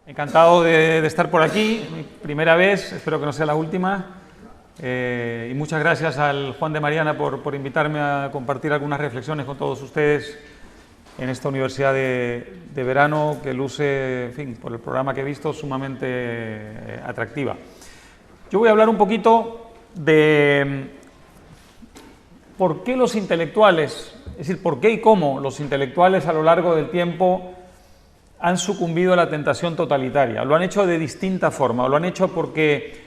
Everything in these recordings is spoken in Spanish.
Encantado de estar por aquí, mi primera vez, espero que no sea la última. Y muchas gracias al Juan de Mariana por invitarme a compartir algunas reflexiones con todos ustedes en esta universidad de verano que luce, en fin, por el programa que he visto, sumamente atractiva. Yo voy a hablar un poquito de por qué los intelectuales, es decir, por qué y cómo los intelectuales a lo largo del tiempo han sucumbido a la tentación totalitaria. Lo han hecho de distinta forma, o lo han hecho porque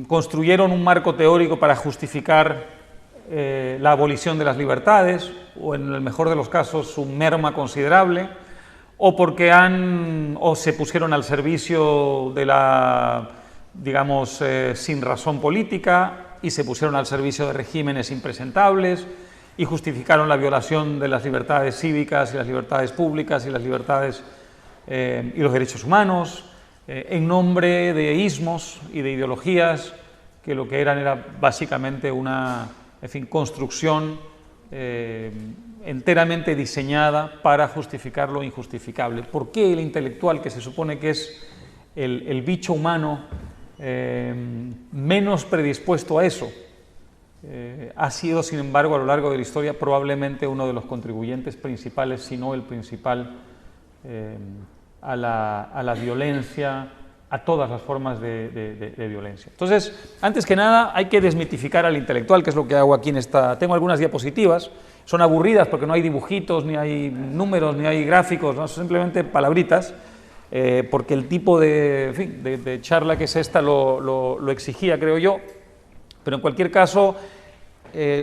construyeron un marco teórico para justificar la abolición de las libertades, o en el mejor de los casos su merma considerable, o porque se pusieron al servicio de la, digamos, sin razón política, y se pusieron al servicio de regímenes impresentables, y justificaron la violación de las libertades cívicas y las libertades públicas y las libertades y los derechos humanos, en nombre de ismos y de ideologías que lo que eran era básicamente una, en fin, construcción enteramente diseñada para justificar lo injustificable. ¿Por qué el intelectual, que se supone que es el bicho humano menos predispuesto a eso, ha sido, sin embargo, a lo largo de la historia probablemente uno de los contribuyentes principales, si no el principal, a la violencia, a todas las formas de violencia? Entonces, antes que nada, hay que desmitificar al intelectual, que es lo que hago aquí en esta... Tengo algunas diapositivas, son aburridas porque no hay dibujitos, ni hay números, ni hay gráficos, ¿no? Son simplemente palabritas, porque el tipo en fin, de charla que es esta lo exigía, creo yo. Pero en cualquier caso,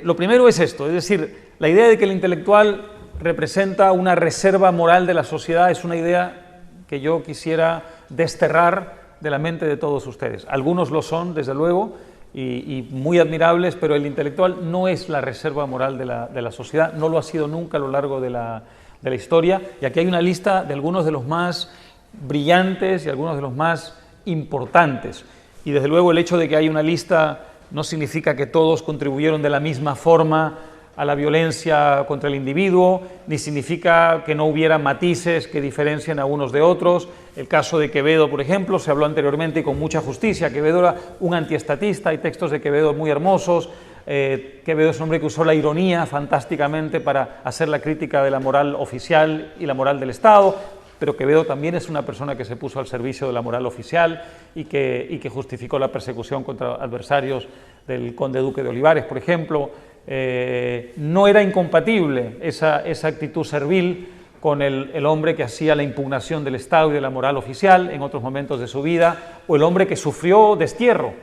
lo primero es esto, es decir, la idea de que el intelectual representa una reserva moral de la sociedad es una idea que yo quisiera desterrar de la mente de todos ustedes. Algunos lo son, desde luego, y muy admirables, pero el intelectual no es la reserva moral de la sociedad, no lo ha sido nunca a lo largo de la historia, y aquí hay una lista de algunos de los más brillantes y algunos de los más importantes. Y desde luego el hecho de que hay una lista no significa que todos contribuyeron de la misma forma a la violencia contra el individuo, ni significa que no hubiera matices que diferencien a unos de otros. El caso de Quevedo, por ejemplo, se habló anteriormente y con mucha justicia. Quevedo era un antiestatista, hay textos de Quevedo muy hermosos. Quevedo es un hombre que usó la ironía fantásticamente para hacer la crítica de la moral oficial y la moral del Estado, pero Quevedo también es una persona que se puso al servicio de la moral oficial y que justificó la persecución contra adversarios del conde duque de Olivares, por ejemplo. No era incompatible esa actitud servil con el hombre que hacía la impugnación del Estado y de la moral oficial en otros momentos de su vida, o el hombre que sufrió destierro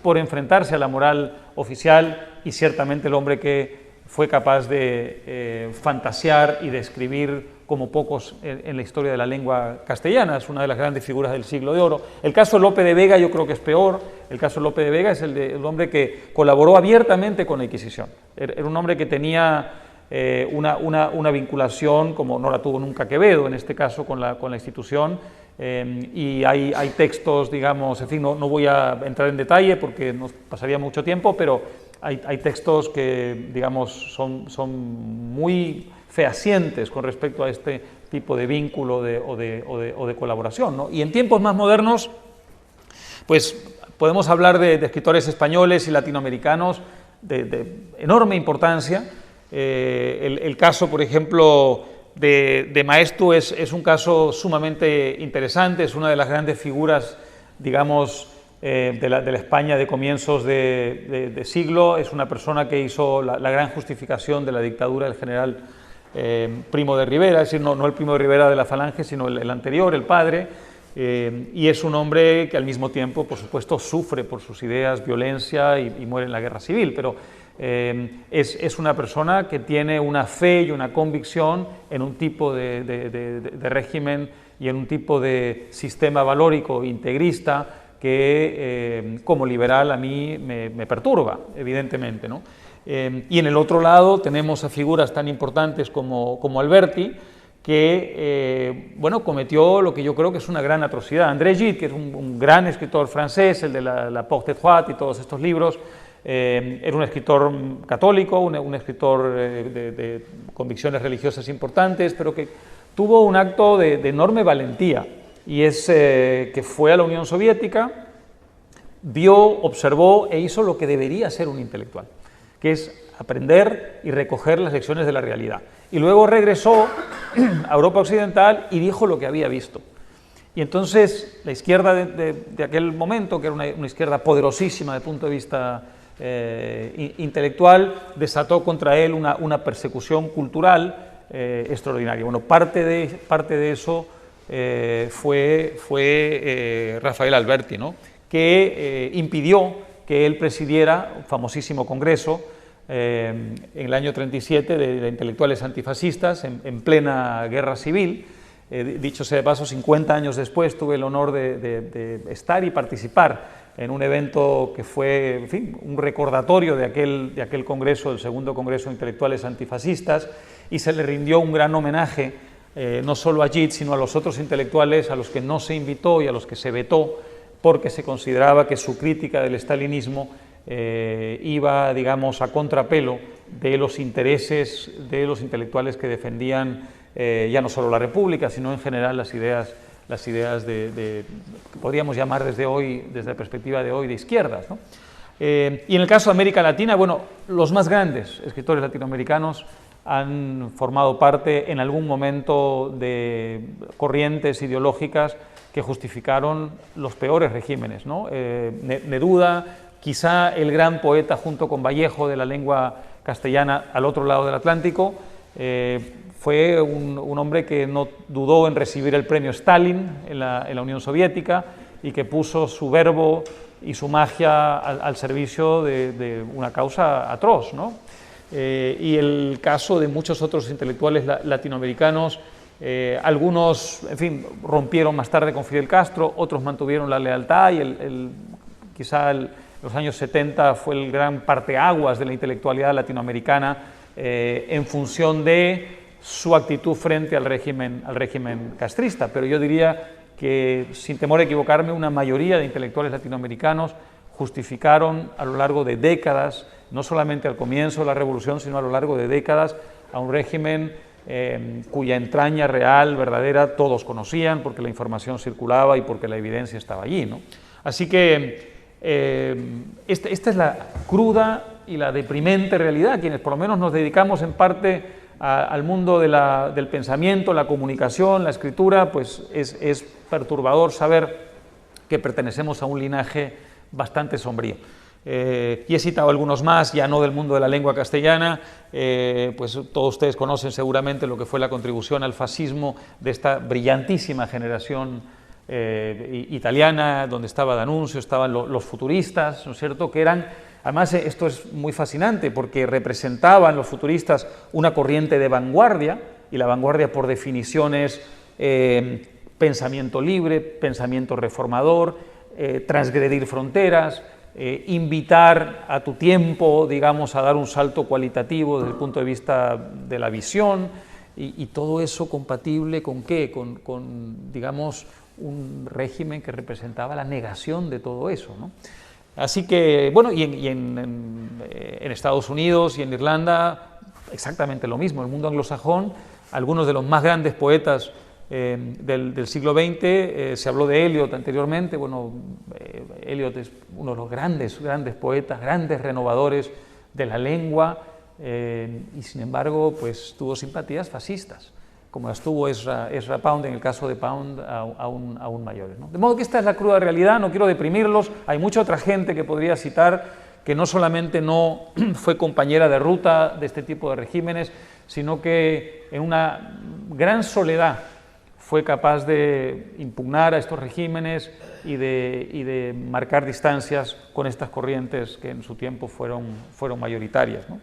por enfrentarse a la moral oficial, y ciertamente el hombre que fue capaz de fantasear y de escribir como pocos en la historia de la lengua castellana. Es una de las grandes figuras del siglo de oro. El caso de Lope de Vega yo creo que es peor. El caso de Lope de Vega es el hombre que colaboró abiertamente con la Inquisición. Era un hombre que tenía una vinculación, como no la tuvo nunca Quevedo, en este caso con la institución, y hay textos, digamos, en fin, no voy a entrar en detalle porque nos pasaría mucho tiempo, pero hay textos que, digamos, son muy fehacientes con respecto a este tipo de vínculo o de colaboración, ¿no? Y en tiempos más modernos, pues podemos hablar de escritores españoles y latinoamericanos de enorme importancia. El caso, por ejemplo, de Maeztu es un caso sumamente interesante, es una de las grandes figuras, digamos, de la España de comienzos de siglo. Es una persona que hizo la gran justificación de la dictadura del general Primo de Rivera, es decir, no el Primo de Rivera de la Falange, sino el anterior, el padre, y es un hombre que al mismo tiempo, por supuesto, sufre por sus ideas violencia y muere en la guerra civil, pero es una persona que tiene una fe y una convicción en un tipo de régimen y en un tipo de sistema valórico integrista que como liberal a mí me perturba, evidentemente, ¿no? Y en el otro lado tenemos a figuras tan importantes como Alberti, que bueno, cometió lo que yo creo que es una gran atrocidad. André Gide, que es un gran escritor francés, el de la Porte Droite y todos estos libros, era un escritor católico, un escritor de convicciones religiosas importantes, pero que tuvo un acto de enorme valentía y es que fue a la Unión Soviética, vio, observó e hizo lo que debería ser un intelectual, que es aprender y recoger las lecciones de la realidad. Y luego regresó a Europa Occidental y dijo lo que había visto. Y entonces la izquierda de aquel momento, que era una izquierda poderosísima desde el punto de vista intelectual, desató contra él una persecución cultural extraordinaria. Bueno, parte de eso fue Rafael Alberti, ¿no?, que impidió que él presidiera un famosísimo congreso en el año 37 de intelectuales antifascistas en plena guerra civil. Dicho sea de paso, 50 años después tuve el honor de estar y participar en un evento que fue, en fin, un recordatorio de aquel congreso, el segundo congreso de intelectuales antifascistas, y se le rindió un gran homenaje, no solo a Ajit, sino a los otros intelectuales a los que no se invitó y a los que se vetó, porque se consideraba que su crítica del estalinismo iba, digamos, a contrapelo de los intereses de los intelectuales que defendían ya no solo la República, sino en general las ideas que podríamos llamar desde la perspectiva de hoy, de izquierdas, ¿no? Y en el caso de América Latina, bueno, los más grandes escritores latinoamericanos han formado parte en algún momento de corrientes ideológicas que justificaron los peores regímenes, ¿no? Neruda, quizá el gran poeta junto con Vallejo de la lengua castellana al otro lado del Atlántico, fue un hombre que no dudó en recibir el premio Stalin en la Unión Soviética y que puso su verbo y su magia al servicio de una causa atroz, ¿no? Y el caso de muchos otros intelectuales latinoamericanos, algunos, en fin, rompieron más tarde con Fidel Castro, otros mantuvieron la lealtad y quizá los años 70 fue el gran parteaguas de la intelectualidad latinoamericana en función de su actitud frente al régimen castrista. Pero yo diría que, sin temor a equivocarme, una mayoría de intelectuales latinoamericanos justificaron a lo largo de décadas, no solamente al comienzo de la revolución, sino a lo largo de décadas, a un régimen cuya entraña real, verdadera, todos conocían porque la información circulaba y porque la evidencia estaba allí, ¿no? Así que esta es la cruda y la deprimente realidad. Quienes por lo menos nos dedicamos en parte al mundo del pensamiento, la comunicación, la escritura, pues es perturbador saber que pertenecemos a un linaje bastante sombrío. Y he citado algunos más, ya no del mundo de la lengua castellana, pues todos ustedes conocen seguramente lo que fue la contribución al fascismo de esta brillantísima generación italiana, donde estaba D'Annunzio, estaban los futuristas, ¿no es cierto?, que eran, además esto es muy fascinante porque representaban los futuristas una corriente de vanguardia, y la vanguardia por definición es pensamiento libre, pensamiento reformador, transgredir fronteras, invitar a tu tiempo, digamos, a dar un salto cualitativo desde el punto de vista de la visión, y todo eso compatible con ¿qué? Con digamos, un régimen que representaba la negación de todo eso, ¿no? Así que, bueno, y en Estados Unidos y en Irlanda exactamente lo mismo. En el mundo anglosajón, algunos de los más grandes poetas del siglo XX, se habló de Eliot anteriormente. Bueno, Eliot es uno de los grandes poetas, grandes renovadores de la lengua, y sin embargo, pues tuvo simpatías fascistas, como las tuvo Ezra Pound, en el caso de Pound aún mayores, ¿no? De modo que esta es la cruda realidad. No quiero deprimirlos, hay mucha otra gente que podría citar que no solamente no fue compañera de ruta de este tipo de regímenes, sino que en una gran soledad fue capaz de impugnar a estos regímenes y de marcar distancias con estas corrientes que en su tiempo fueron mayoritarias, ¿no?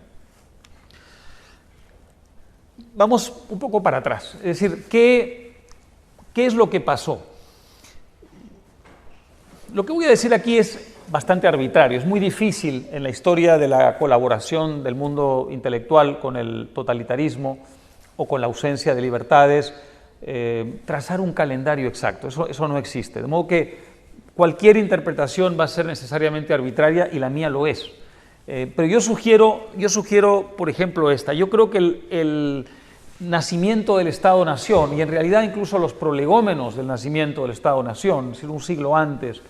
Vamos un poco para atrás, es decir, ¿qué es lo que pasó? Lo que voy a decir aquí es bastante arbitrario, es muy difícil en la historia de la colaboración del mundo intelectual con el totalitarismo o con la ausencia de libertades, trazar un calendario exacto. Eso no existe, de modo que cualquier interpretación va a ser necesariamente arbitraria, y la mía lo es. Pero yo sugiero, por ejemplo, esta. Yo creo que nacimiento del Estado-Nación, y en realidad incluso los prolegómenos del nacimiento del Estado-Nación, es decir, un siglo antes,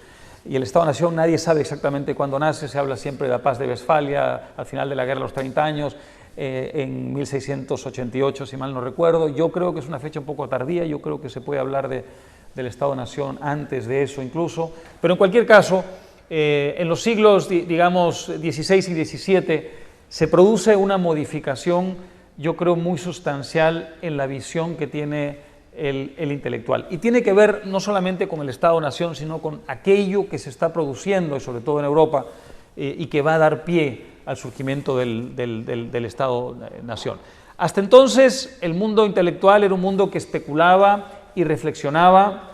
y el Estado-Nación nadie sabe exactamente cuándo nace, se habla siempre de la Paz de Westfalia, al final de la Guerra de los 30 años, en 1688, si mal no recuerdo. Yo creo que es una fecha un poco tardía, yo creo que se puede hablar del Estado-Nación antes de eso incluso, pero en cualquier caso, en los siglos, digamos, XVI y XVII, se produce una modificación, yo creo, muy sustancial en la visión que tiene el intelectual. Y tiene que ver no solamente con el Estado-Nación, sino con aquello que se está produciendo, y sobre todo en Europa, y que va a dar pie al surgimiento del Estado-Nación. Hasta entonces, el mundo intelectual era un mundo que especulaba y reflexionaba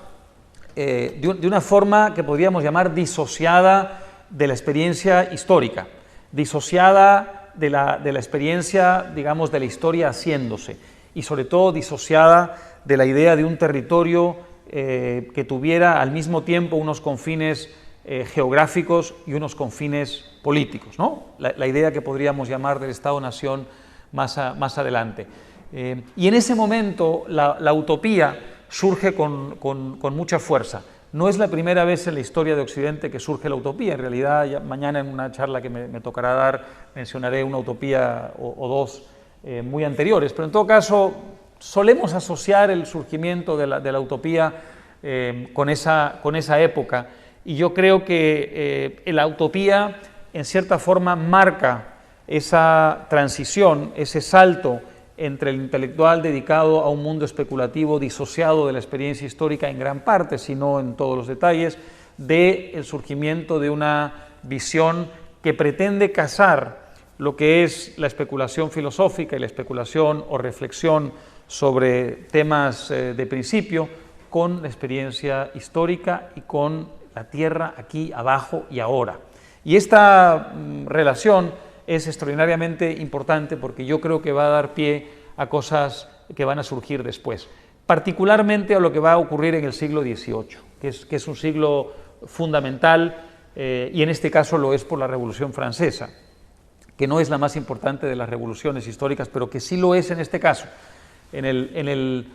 de una forma que podríamos llamar disociada de la experiencia histórica, disociada de la experiencia, digamos, de la historia haciéndose, y sobre todo disociada de la idea de un territorio que tuviera al mismo tiempo unos confines geográficos y unos confines políticos, ¿no? La idea que podríamos llamar del Estado-Nación más adelante. Y en ese momento la utopía surge con mucha fuerza. No es la primera vez en la historia de Occidente que surge la utopía. En realidad, ya mañana en una charla que me tocará dar mencionaré una utopía o dos muy anteriores, pero en todo caso solemos asociar el surgimiento de la utopía con esa época, y yo creo que la utopía en cierta forma marca esa transición, ese salto entre el intelectual dedicado a un mundo especulativo disociado de la experiencia histórica en gran parte, si no en todos los detalles, del surgimiento de una visión que pretende casar lo que es la especulación filosófica y la especulación o reflexión sobre temas de principio con la experiencia histórica y con la tierra aquí, abajo y ahora. Y esta relación es extraordinariamente importante porque yo creo que va a dar pie a cosas que van a surgir después, particularmente a lo que va a ocurrir en el siglo XVIII, que es un siglo fundamental, y en este caso lo es por la Revolución Francesa, que no es la más importante de las revoluciones históricas, pero que sí lo es en este caso, en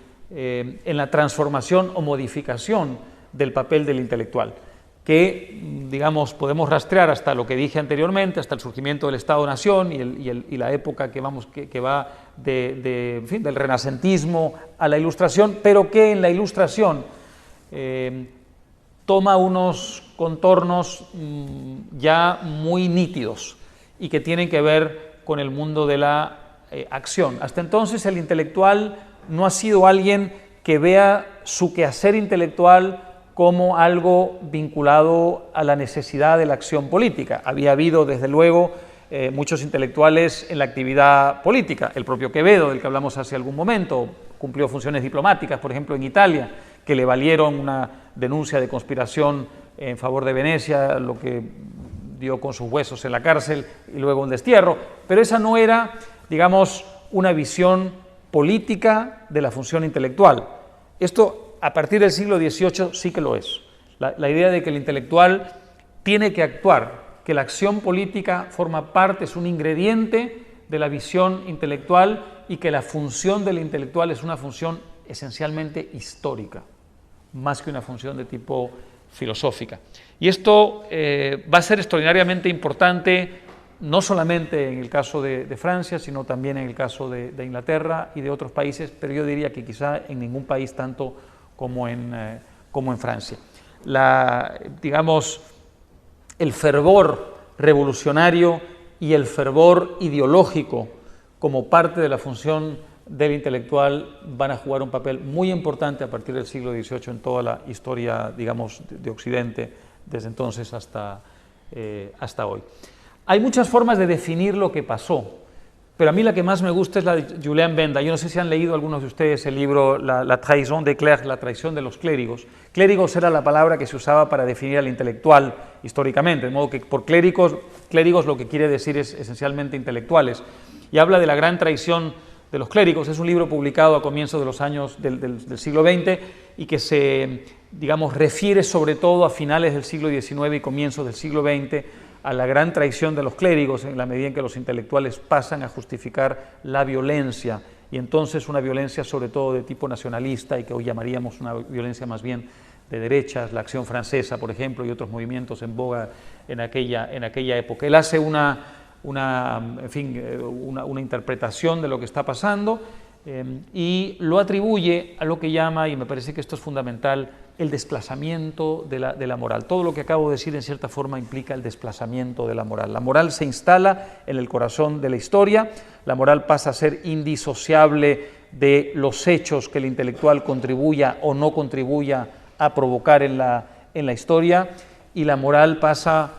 la transformación o modificación del papel del intelectual, que, digamos, podemos rastrear hasta lo que dije anteriormente, hasta el surgimiento del Estado-Nación y la época que va en fin, del renacentismo a la Ilustración, pero que en la Ilustración toma unos contornos ya muy nítidos y que tienen que ver con el mundo de la acción. Hasta entonces el intelectual no ha sido alguien que vea su quehacer intelectual como algo vinculado a la necesidad de la acción política. Había habido, desde luego, muchos intelectuales en la actividad política. El propio Quevedo, del que hablamos hace algún momento, cumplió funciones diplomáticas, por ejemplo, en Italia, que le valieron una denuncia de conspiración en favor de Venecia, lo que dio con sus huesos en la cárcel y luego un destierro. Pero esa no era, digamos, una visión política de la función intelectual. Esto, a partir del siglo XVIII, sí que lo es. La idea de que el intelectual tiene que actuar, que la acción política forma parte, es un ingrediente de la visión intelectual, y que la función del intelectual es una función esencialmente histórica, más que una función de tipo filosófica. Y esto va a ser extraordinariamente importante, no solamente en el caso de Francia, sino también en el caso de Inglaterra y de otros países, pero yo diría que quizá en ningún país tanto como en Francia. Digamos, el fervor revolucionario y el fervor ideológico como parte de la función del intelectual van a jugar un papel muy importante a partir del siglo XVIII en toda la historia, digamos, de Occidente, desde entonces hasta hoy. Hay muchas formas de definir lo que pasó, pero a mí la que más me gusta es la de Julien Benda. Yo no sé si han leído algunos de ustedes el libro La trahison des clercs, la traición de los clérigos. Clérigos era la palabra que se usaba para definir al intelectual históricamente, de modo que por clérigos lo que quiere decir es esencialmente intelectuales. Y habla de la gran traición de los clérigos. Es un libro publicado a comienzos de los años del siglo XX y que se, digamos, refiere sobre todo a finales del siglo XIX y comienzos del siglo XX a la gran traición de los clérigos, en la medida en que los intelectuales pasan a justificar la violencia y entonces una violencia sobre todo de tipo nacionalista y que hoy llamaríamos una violencia más bien de derechas, la Acción Francesa, por ejemplo, y otros movimientos en boga en aquella época. Él hace una interpretación de lo que está pasando y lo atribuye a lo que llama, y me parece que esto es fundamental, el desplazamiento de la moral. Todo lo que acabo de decir en cierta forma implica el desplazamiento de la moral. La moral se instala en el corazón de la historia, la moral pasa a ser indisociable de los hechos que el intelectual contribuya o no contribuya a provocar en la historia, y la moral pasa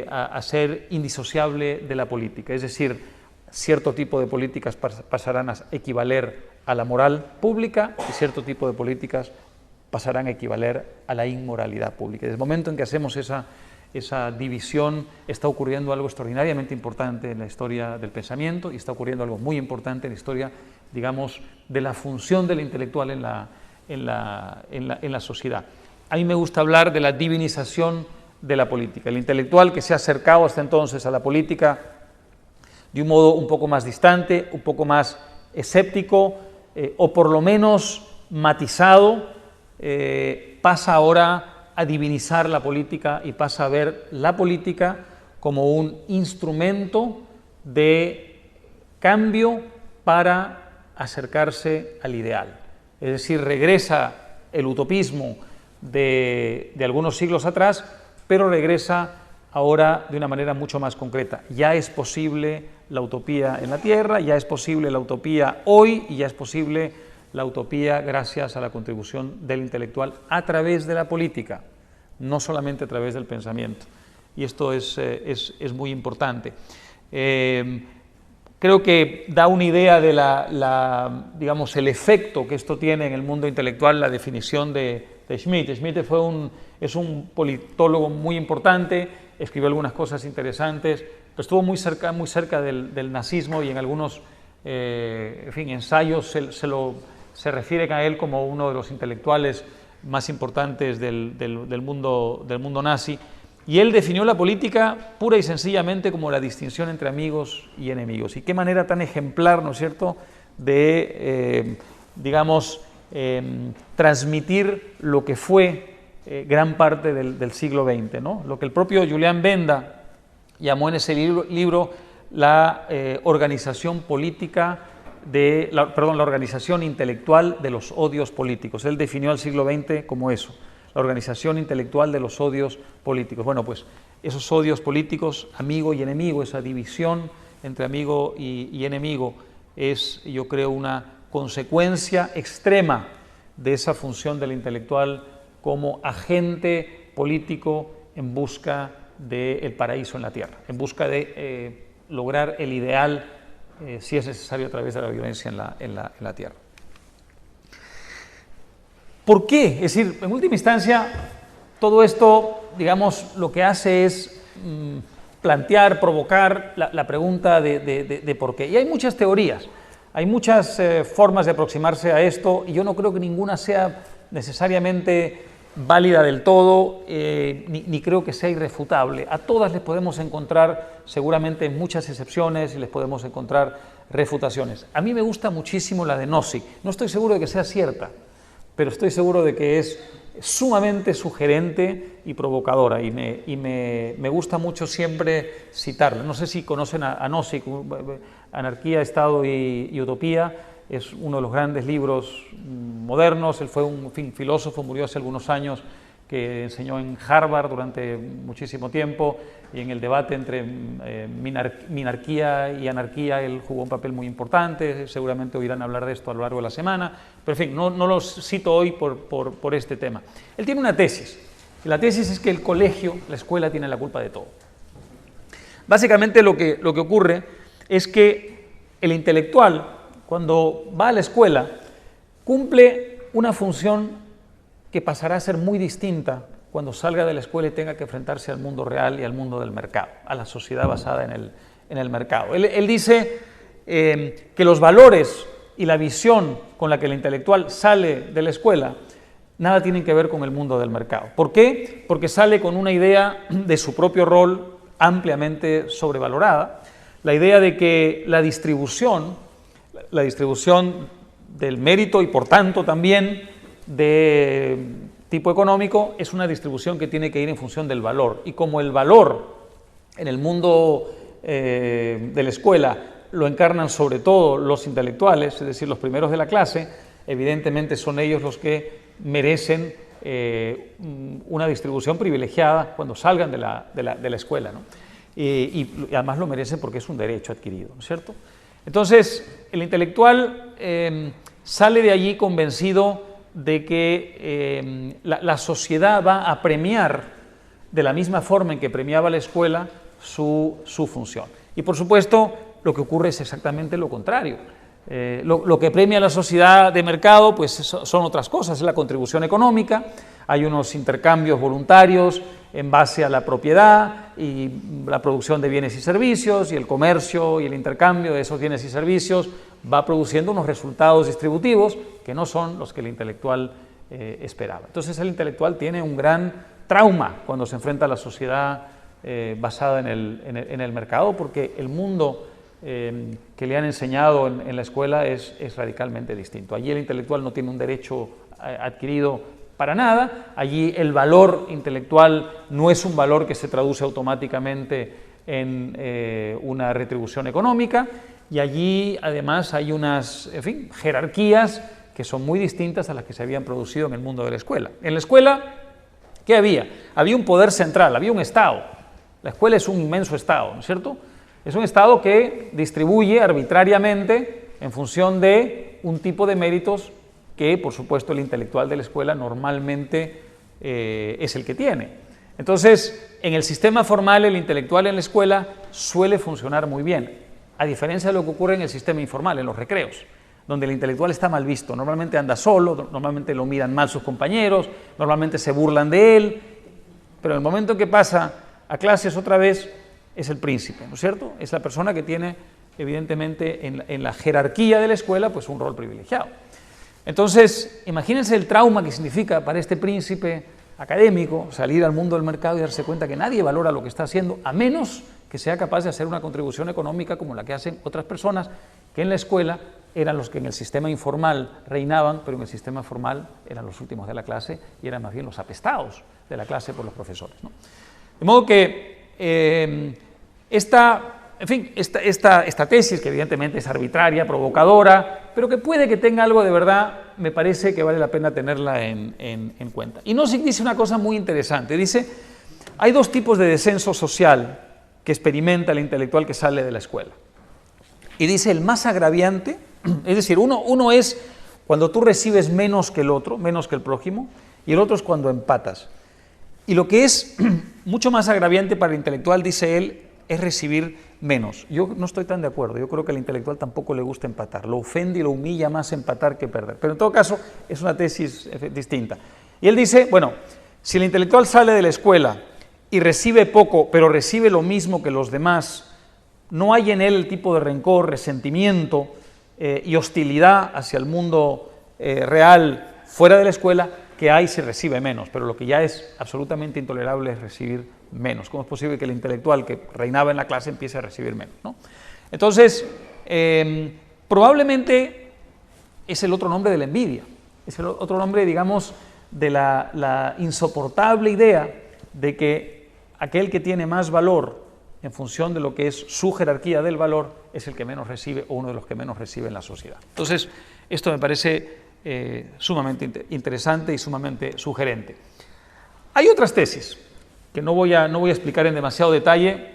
a ser indisociable de la política, es decir, cierto tipo de políticas pasarán a equivaler a la moral pública y cierto tipo de políticas pasarán a equivaler a la inmoralidad pública. Desde el momento en que hacemos esa división está ocurriendo algo extraordinariamente importante en la historia del pensamiento y está ocurriendo algo muy importante en la historia, digamos, de la función del intelectual en la sociedad. A mí me gusta hablar de la divinización de la política. El intelectual que se ha acercado hasta entonces a la política de un modo un poco más distante, un poco más escéptico o por lo menos matizado, pasa ahora a divinizar la política y pasa a ver la política como un instrumento de cambio para acercarse al ideal. Es decir, regresa el utopismo de algunos siglos atrás, pero regresa ahora de una manera mucho más concreta. Ya es posible la utopía en la Tierra, ya es posible la utopía hoy y ya es posible la utopía gracias a la contribución del intelectual a través de la política, no solamente a través del pensamiento. Y esto es muy importante. Creo que da una idea de digamos, el efecto que esto tiene en el mundo intelectual, la definición de Schmitt. Schmitt es un politólogo muy importante, escribió algunas cosas interesantes, pero estuvo muy cerca del nazismo y en algunos ensayos se refiere a él como uno de los intelectuales más importantes del mundo nazi. Y él definió la política pura y sencillamente como la distinción entre amigos y enemigos. Y qué manera tan ejemplar, ¿no es cierto?, de, transmitir lo que fue gran parte del siglo XX, ¿no? Lo que el propio Julián Benda llamó en ese libro la organización política la organización intelectual de los odios políticos. Él definió al siglo XX como eso, la organización intelectual de los odios políticos. Bueno, pues esos odios políticos, amigo y enemigo, esa división entre amigo y enemigo es, yo creo, una consecuencia extrema de esa función del intelectual como agente político en busca del paraíso en la tierra, en busca de lograr el ideal, si es necesario, a través de la violencia en la tierra. ¿Por qué? Es decir, en última instancia, todo esto, digamos, lo que hace es plantear, provocar la pregunta de por qué. Y hay muchas teorías, hay muchas formas de aproximarse a esto, y yo no creo que ninguna sea necesariamente válida del todo, ni creo que sea irrefutable. A todas les podemos encontrar seguramente muchas excepciones y les podemos encontrar refutaciones. A mí me gusta muchísimo la de Nozick. No estoy seguro de que sea cierta, pero estoy seguro de que es sumamente sugerente y provocadora, y me gusta mucho siempre citarla. No sé si conocen a Nozick, Anarquía, Estado y Utopía. Es uno de los grandes libros modernos. Él fue un filósofo, murió hace algunos años, que enseñó en Harvard durante muchísimo tiempo, y en el debate entre minarquía y anarquía él jugó un papel muy importante. Seguramente oirán hablar de esto a lo largo de la semana, pero en fin, no lo cito hoy por este tema. Él tiene una tesis, y la tesis es que el colegio, la escuela, tiene la culpa de todo. Básicamente lo que ocurre es que el intelectual, cuando va a la escuela, cumple una función que pasará a ser muy distinta cuando salga de la escuela y tenga que enfrentarse al mundo real y al mundo del mercado, a la sociedad basada en el mercado. Él dice que los valores y la visión con la que el intelectual sale de la escuela nada tienen que ver con el mundo del mercado. ¿Por qué? Porque sale con una idea de su propio rol ampliamente sobrevalorada, la idea de que la distribución, la distribución del mérito y por tanto también de tipo económico es una distribución que tiene que ir en función del valor. Y como el valor en el mundo de la escuela lo encarnan sobre todo los intelectuales, es decir, los primeros de la clase, evidentemente son ellos los que merecen una distribución privilegiada cuando salgan de la escuela, ¿no? Y además lo merecen porque es un derecho adquirido, ¿no es cierto? Entonces, el intelectual sale de allí convencido de que la sociedad va a premiar de la misma forma en que premiaba la escuela su función. Y por supuesto, lo que ocurre es exactamente lo contrario. Lo que premia la sociedad de mercado pues son otras cosas, es la contribución económica, hay unos intercambios voluntarios en base a la propiedad y la producción de bienes y servicios, y el comercio y el intercambio de esos bienes y servicios va produciendo unos resultados distributivos que no son los que el intelectual esperaba. Entonces el intelectual tiene un gran trauma cuando se enfrenta a la sociedad basada en el mercado, porque el mundo que le han enseñado en la escuela es radicalmente distinto. Allí el intelectual no tiene un derecho adquirido para nada, allí el valor intelectual no es un valor que se traduce automáticamente en una retribución económica, y allí además hay unas, en fin, jerarquías que son muy distintas a las que se habían producido en el mundo de la escuela. En la escuela, ¿qué había? Había un poder central, había un Estado. La escuela es un inmenso Estado, ¿no es cierto? Es un Estado que distribuye arbitrariamente en función de un tipo de méritos que, por supuesto, el intelectual de la escuela normalmente es el que tiene. Entonces, en el sistema formal, el intelectual en la escuela suele funcionar muy bien, a diferencia de lo que ocurre en el sistema informal, en los recreos, donde el intelectual está mal visto. Normalmente anda solo, normalmente lo miran mal sus compañeros, normalmente se burlan de él, pero en el momento en que pasa a clases otra vez, es el príncipe, ¿no es cierto? Es la persona que tiene, evidentemente, en la jerarquía de la escuela, pues un rol privilegiado. Entonces, imagínense el trauma que significa para este príncipe académico salir al mundo del mercado y darse cuenta que nadie valora lo que está haciendo, a menos que sea capaz de hacer una contribución económica como la que hacen otras personas que en la escuela eran los que en el sistema informal reinaban, pero en el sistema formal eran los últimos de la clase y eran más bien los apestados de la clase por los profesores, ¿no? De modo que esta tesis, que evidentemente es arbitraria, provocadora, pero que puede que tenga algo de verdad, me parece que vale la pena tenerla en cuenta. Y Nozick dice una cosa muy interesante, dice, hay dos tipos de descenso social que experimenta el intelectual que sale de la escuela. Y dice, el más agraviante, es decir, uno es cuando tú recibes menos que el otro, menos que el prójimo, y el otro es cuando empatas. Y lo que es mucho más agraviante para el intelectual, dice él, es recibir menos. Yo no estoy tan de acuerdo, yo creo que al intelectual tampoco le gusta empatar, lo ofende y lo humilla más empatar que perder, pero en todo caso es una tesis distinta. Y él dice, bueno, si el intelectual sale de la escuela y recibe poco, pero recibe lo mismo que los demás, no hay en él el tipo de rencor, resentimiento y hostilidad hacia el mundo real fuera de la escuela que hay si recibe menos, pero lo que ya es absolutamente intolerable es recibir menos. ¿Cómo es posible que el intelectual que reinaba en la clase empiece a recibir menos, ¿no? Entonces, probablemente es el otro nombre de la envidia, es el otro nombre, digamos, de la insoportable idea de que aquel que tiene más valor en función de lo que es su jerarquía del valor es el que menos recibe o uno de los que menos recibe en la sociedad. Entonces, esto me parece sumamente interesante y sumamente sugerente. Hay otras tesis que no voy a explicar en demasiado detalle,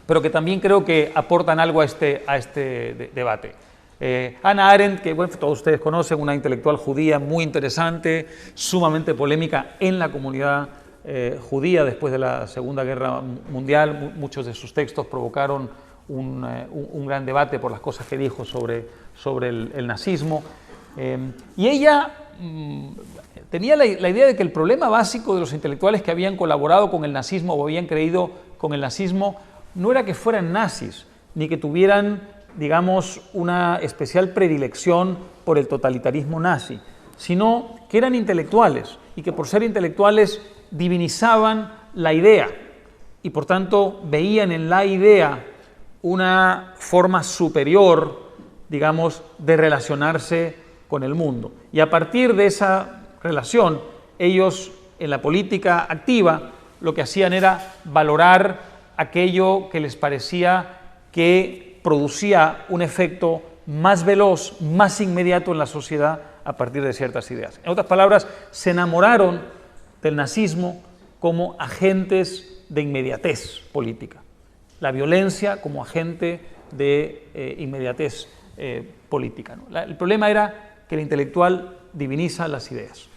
pero que también creo que aportan algo a este debate. Hannah Arendt, que bueno, todos ustedes conocen, una intelectual judía muy interesante, sumamente polémica en la comunidad judía después de la Segunda Guerra Mundial. Muchos de sus textos provocaron un gran debate por las cosas que dijo sobre el nazismo. Y ella tenía la idea de que el problema básico de los intelectuales que habían colaborado con el nazismo o habían creído con el nazismo no era que fueran nazis, ni que tuvieran, digamos, una especial predilección por el totalitarismo nazi, sino que eran intelectuales y que por ser intelectuales divinizaban la idea y por tanto veían en la idea una forma superior, digamos, de relacionarse con el mundo. Y a partir de esa relación, ellos en la política activa lo que hacían era valorar aquello que les parecía que producía un efecto más veloz, más inmediato en la sociedad a partir de ciertas ideas. En otras palabras, se enamoraron del nazismo como agentes de inmediatez política, la violencia como agente de inmediatez política, ¿no? El problema era que el intelectual diviniza las ideas.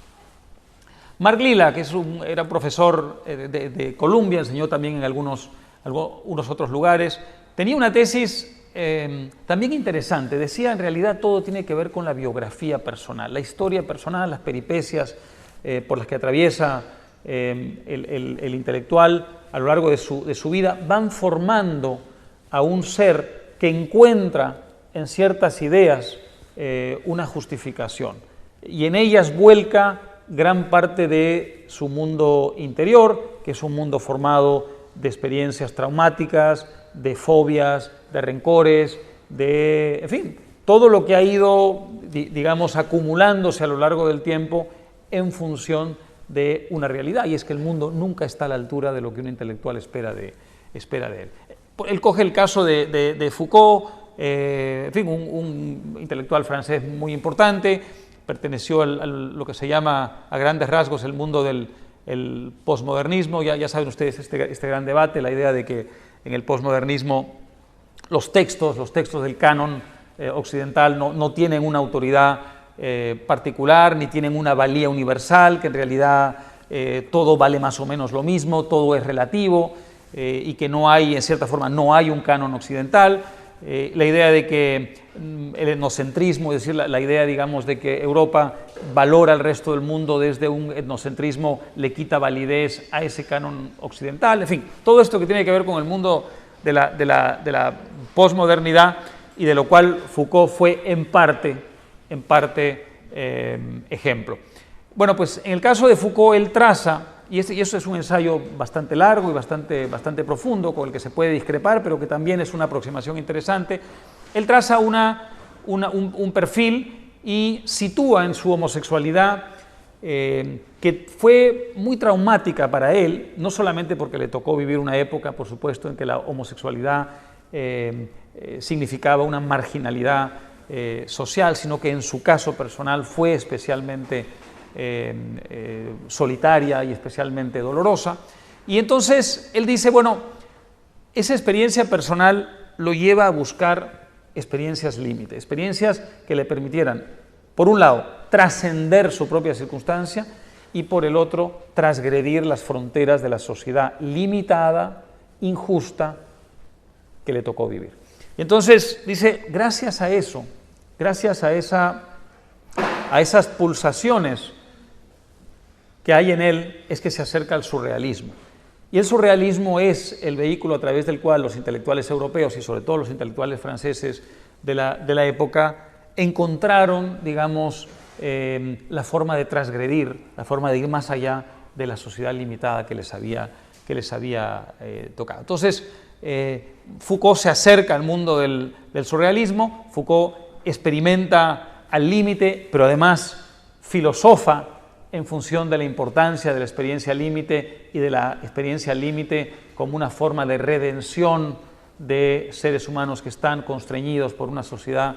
Mark Lilla, que era profesor de Columbia, enseñó también en algunos otros lugares, tenía una tesis también interesante. Decía, en realidad todo tiene que ver con la biografía personal, la historia personal, las peripecias por las que atraviesa el intelectual a lo largo de su vida, van formando a un ser que encuentra en ciertas ideas una justificación y en ellas vuelca gran parte de su mundo interior, que es un mundo formado de experiencias traumáticas, de fobias, de rencores, en fin, todo lo que ha ido, digamos, acumulándose a lo largo del tiempo en función de una realidad, y es que el mundo nunca está a la altura de lo que un intelectual espera de él. Él coge el caso de Foucault, en fin, un intelectual francés muy importante, perteneció a lo que se llama a grandes rasgos el mundo del posmodernismo. Ya saben ustedes este gran debate, la idea de que en el posmodernismo los textos del canon occidental no tienen una autoridad particular, ni tienen una valía universal, que en realidad todo vale más o menos lo mismo, todo es relativo, y que no hay, en cierta forma, no hay un canon occidental. La idea de que el etnocentrismo, es decir, la idea, digamos, de que Europa valora al resto del mundo desde un etnocentrismo, le quita validez a ese canon occidental, en fin, todo esto que tiene que ver con el mundo de la posmodernidad, y de lo cual Foucault fue en parte ejemplo. Bueno, pues en el caso de Foucault él traza, y eso es un ensayo bastante largo y bastante profundo, con el que se puede discrepar, pero que también es una aproximación interesante. Él traza un perfil y sitúa en su homosexualidad, que fue muy traumática para él, no solamente porque le tocó vivir una época, por supuesto, en que la homosexualidad significaba una marginalidad social, sino que en su caso personal fue especialmente solitaria y especialmente dolorosa. Y entonces él dice, bueno, esa experiencia personal lo lleva a buscar experiencias límite, experiencias que le permitieran, por un lado, trascender su propia circunstancia, y por el otro, transgredir las fronteras de la sociedad limitada, injusta, que le tocó vivir. Y entonces dice, gracias a eso, gracias a esas pulsaciones que hay en él, es que se acerca al surrealismo. Y el surrealismo es el vehículo a través del cual los intelectuales europeos, y sobre todo los intelectuales franceses de la época, encontraron, digamos, la forma de transgredir, la forma de ir más allá de la sociedad limitada que les había tocado. Entonces, Foucault se acerca al mundo del surrealismo. Foucault experimenta al límite, pero además filosofa en función de la importancia de la experiencia límite y de la experiencia límite como una forma de redención de seres humanos que están constreñidos por una sociedad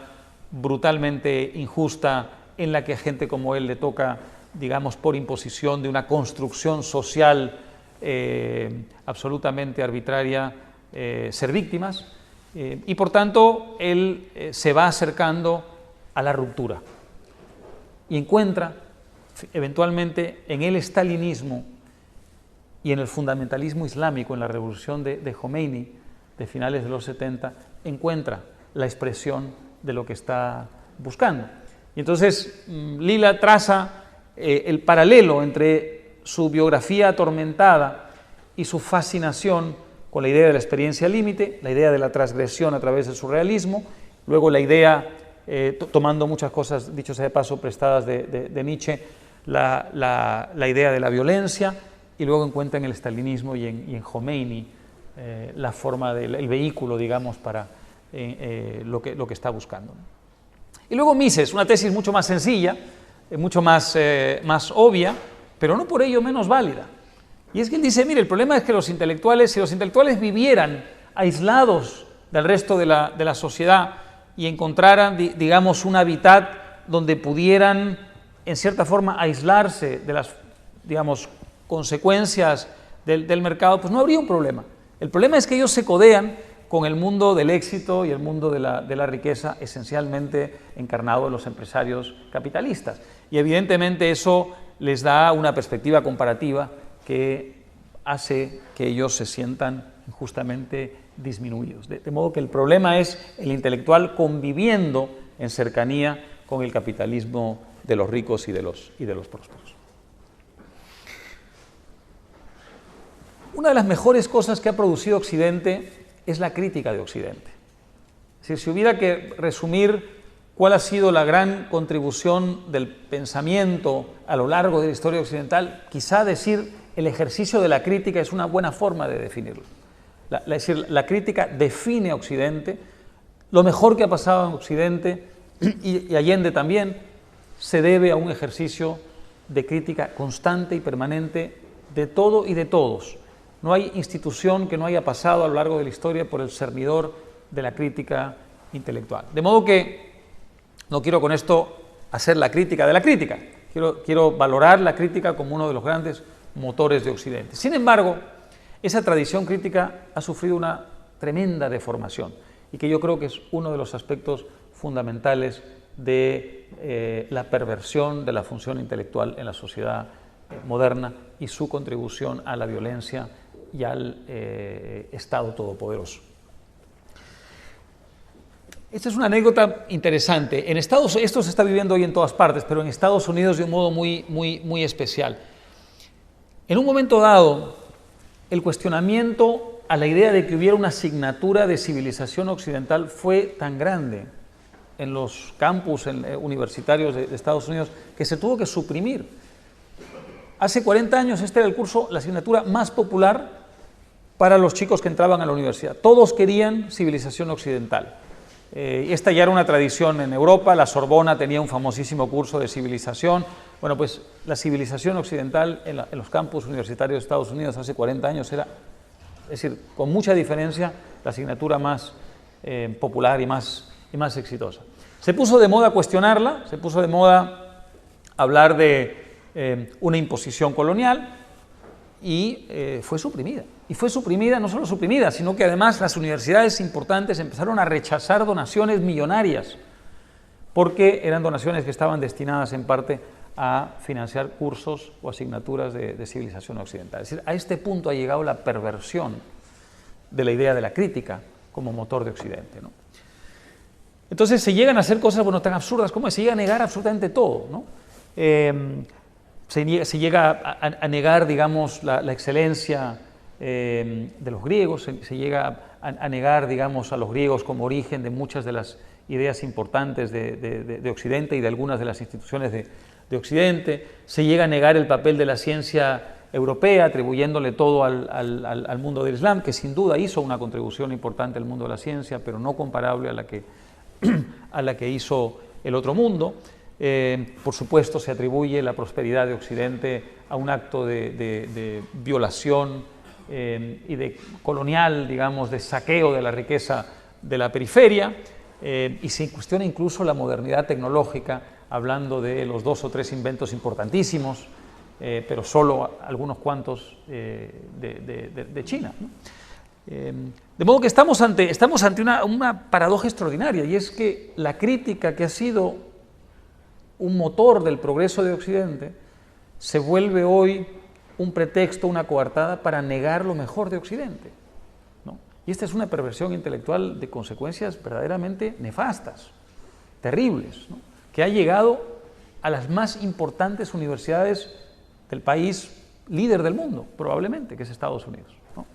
brutalmente injusta, en la que a gente como él le toca, digamos, por imposición de una construcción social absolutamente arbitraria, ser víctimas, y por tanto él se va acercando a la ruptura y encuentra eventualmente en el estalinismo y en el fundamentalismo islámico, en la revolución de Khomeini de finales de los 70, encuentra la expresión de lo que está buscando. Y entonces Lilla traza el paralelo entre su biografía atormentada y su fascinación con la idea de la experiencia límite, la idea de la transgresión a través del surrealismo, luego la idea, tomando muchas cosas, dicho sea de paso, prestadas de Nietzsche, la idea de la violencia, y luego encuentra en el estalinismo y en Khomeini la forma el vehículo, digamos, para lo que está buscando. Y luego Mises, una tesis mucho más sencilla, mucho más obvia, pero no por ello menos válida. Y es que él dice, mire, el problema es que si los intelectuales vivieran aislados del resto de la sociedad y encontraran, digamos, un hábitat donde pudieran, en cierta forma, aislarse de las, digamos, consecuencias del mercado, pues no habría un problema. El problema es que ellos se codean con el mundo del éxito y el mundo de la riqueza, esencialmente encarnado en los empresarios capitalistas. Y evidentemente eso les da una perspectiva comparativa que hace que ellos se sientan injustamente disminuidos. De modo que el problema es el intelectual conviviendo en cercanía con el capitalismo de los ricos y de los prósperos. Una de las mejores cosas que ha producido Occidente es la crítica de Occidente. Es decir, si hubiera que resumir cuál ha sido la gran contribución del pensamiento a lo largo de la historia occidental, quizá decir el ejercicio de la crítica es una buena forma de definirlo. Es decir, la crítica define a Occidente, lo mejor que ha pasado en Occidente y Allende también se debe a un ejercicio de crítica constante y permanente de todo y de todos. No hay institución que no haya pasado a lo largo de la historia por el cernidor de la crítica intelectual. De modo que no quiero con esto hacer la crítica de la crítica, quiero valorar la crítica como uno de los grandes motores de Occidente. Sin embargo, esa tradición crítica ha sufrido una tremenda deformación y que yo creo que es uno de los aspectos fundamentales de la perversión de la función intelectual en la sociedad moderna y su contribución a la violencia y al Estado todopoderoso. Esta es una anécdota interesante. Esto se está viviendo hoy en todas partes, pero en Estados Unidos de un modo muy especial. En un momento dado, el cuestionamiento a la idea de que hubiera una asignatura de civilización occidental fue tan grande en los campus universitarios de Estados Unidos que se tuvo que suprimir. Hace 40 años este era el curso, la asignatura más popular para los chicos que entraban a la universidad. Todos querían civilización occidental. Esta ya era una tradición en Europa, la Sorbona tenía un famosísimo curso de civilización. Bueno, pues la civilización occidental en los campus universitarios de Estados Unidos hace 40 años era, es decir, con mucha diferencia, la asignatura más popular y más exitosa. Se puso de moda cuestionarla, se puso de moda hablar de una imposición colonial y fue suprimida. Y fue suprimida, no solo suprimida, sino que además las universidades importantes empezaron a rechazar donaciones millonarias porque eran donaciones que estaban destinadas en parte a financiar cursos o asignaturas de civilización occidental. Es decir, a este punto ha llegado la perversión de la idea de la crítica como motor de Occidente, ¿no? Entonces se llegan a hacer cosas, bueno, tan absurdas como se llega a negar absolutamente todo, ¿no? Se llega a negar, digamos, la excelencia de los griegos, se llega a negar, digamos, a los griegos como origen de muchas de las ideas importantes de Occidente y de algunas de las instituciones de Occidente, se llega a negar el papel de la ciencia europea, atribuyéndole todo al mundo del Islam, que sin duda hizo una contribución importante al mundo de la ciencia, pero no comparable a la que hizo el otro mundo. Por supuesto, se atribuye la prosperidad de Occidente a un acto de violación y de colonial, digamos, de saqueo de la riqueza de la periferia, y se cuestiona incluso la modernidad tecnológica, hablando de los 2 o 3 inventos importantísimos, pero solo algunos cuantos de China, ¿no? De modo que estamos ante una paradoja extraordinaria, y es que la crítica, que ha sido un motor del progreso de Occidente, se vuelve hoy un pretexto, una coartada para negar lo mejor de Occidente, ¿no? Y esta es una perversión intelectual de consecuencias verdaderamente nefastas, terribles, ¿no?, que ha llegado a las más importantes universidades del país líder del mundo, probablemente, que es Estados Unidos, ¿no?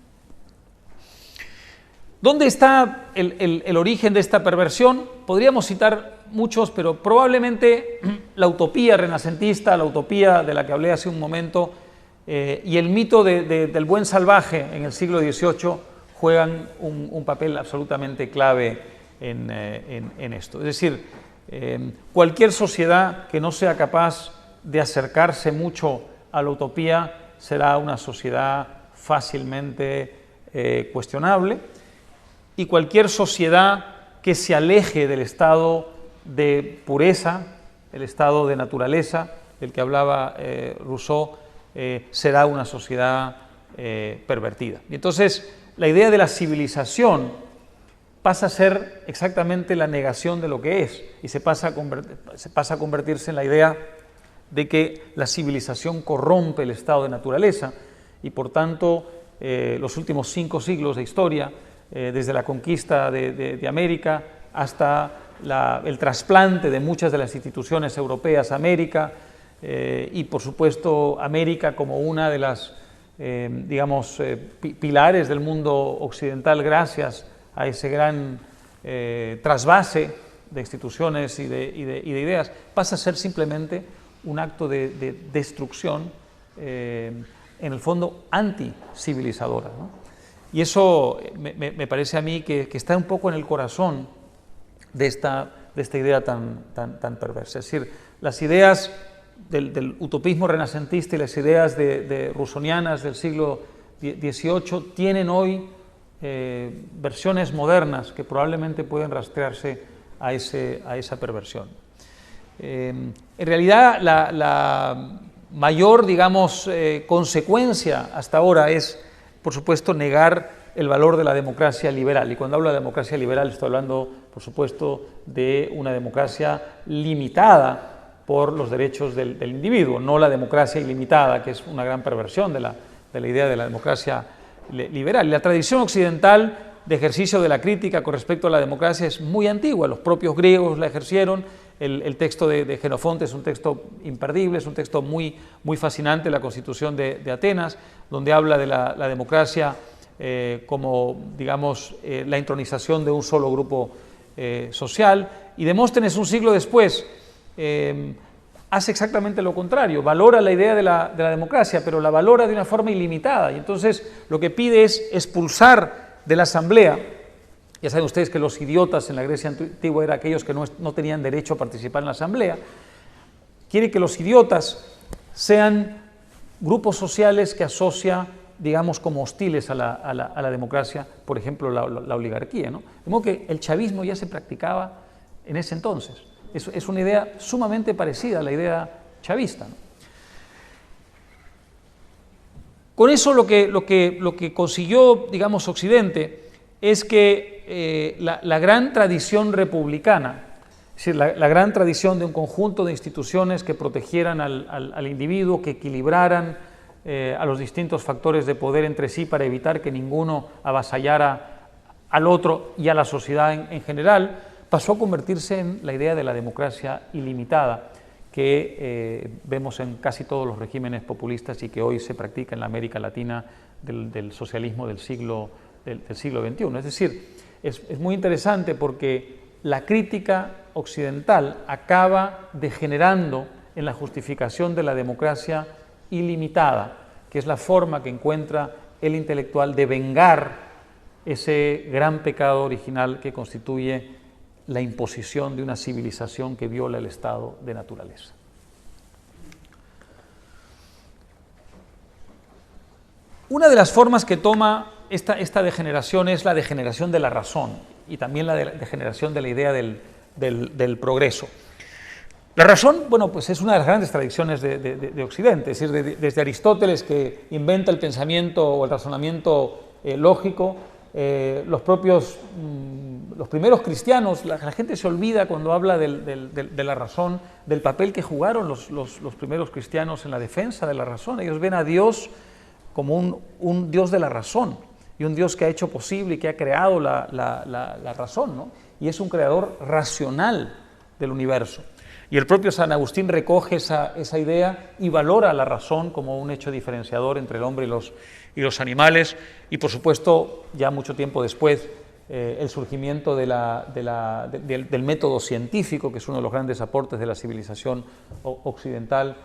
¿Dónde está el origen de esta perversión? Podríamos citar muchos, pero probablemente la utopía renacentista, la utopía de la que hablé hace un momento, y el mito del buen salvaje en el siglo XVIII juegan un papel absolutamente clave en esto. Es decir, Cualquier sociedad que no sea capaz de acercarse mucho a la utopía será una sociedad fácilmente cuestionable, y cualquier sociedad que se aleje del estado de pureza, el estado de naturaleza del que hablaba Rousseau, será una sociedad pervertida. Y entonces la idea de la civilización pasa a ser exactamente la negación de lo que es, y se pasa a convertirse en la idea de que la civilización corrompe el estado de naturaleza, y por tanto los últimos 5 siglos de historia, desde la conquista de América hasta el trasplante de muchas de las instituciones europeas a América, y por supuesto América como una de las pilares del mundo occidental gracias a ese gran trasvase de instituciones y de ideas, pasa a ser simplemente un acto de destrucción, en el fondo anti-civilizadora, ¿no? Y eso me parece a mí que está un poco en el corazón de esta idea tan perversa. Es decir, las ideas del utopismo renacentista y las ideas rousseauianas del siglo XVIII tienen hoy versiones modernas que probablemente pueden rastrearse a esa perversión. En realidad, la mayor, consecuencia hasta ahora es, por supuesto, negar el valor de la democracia liberal. Y cuando hablo de democracia liberal estoy hablando, por supuesto, de una democracia limitada por los derechos del individuo, no la democracia ilimitada, que es una gran perversión de la idea de la democracia liberal. Y la tradición occidental de ejercicio de la crítica con respecto a la democracia es muy antigua. Los propios griegos la ejercieron. El texto de Jenofonte es un texto imperdible, es un texto muy fascinante, la Constitución de Atenas, donde habla de la democracia como, la intronización de un solo grupo social. Y Demóstenes, un siglo después, hace exactamente lo contrario, valora la idea de la democracia, pero la valora de una forma ilimitada, y entonces lo que pide es expulsar de la asamblea. Ya saben ustedes que los idiotas en la Grecia antigua eran aquellos que no tenían derecho a participar en la asamblea. Quiere que los idiotas sean grupos sociales que asocia, como hostiles a la democracia, por ejemplo, la oligarquía, ¿no? De modo que el chavismo ya se practicaba en ese entonces. Es una idea sumamente parecida a la idea chavista, ¿no? Con eso lo que consiguió, Occidente, es que la gran tradición republicana, es decir, la gran tradición de un conjunto de instituciones que protegieran al individuo, que equilibraran a los distintos factores de poder entre sí para evitar que ninguno avasallara al otro y a la sociedad en general, pasó a convertirse en la idea de la democracia ilimitada que vemos en casi todos los regímenes populistas y que hoy se practica en la América Latina del socialismo del siglo XXI. Es decir, es muy interesante porque la crítica occidental acaba degenerando en la justificación de la democracia ilimitada, que es la forma que encuentra el intelectual de vengar ese gran pecado original que constituye la imposición de una civilización que viola el estado de naturaleza. Una de las formas que toma esta degeneración es la degeneración de la razón y también la degeneración de la idea del progreso. La razón, pues es una de las grandes tradiciones de Occidente, es decir, desde Aristóteles, que inventa el pensamiento o el razonamiento lógico. Los primeros cristianos, la gente se olvida cuando habla de la razón, del papel que jugaron los primeros cristianos en la defensa de la razón. Ellos ven a Dios como un Dios de la razón y un Dios que ha hecho posible y que ha creado la razón, ¿no? Y es un creador racional del universo. Y el propio San Agustín recoge esa idea y valora la razón como un hecho diferenciador entre el hombre y los animales, y por supuesto, ya mucho tiempo después, el surgimiento del método científico, que es uno de los grandes aportes de la civilización occidental,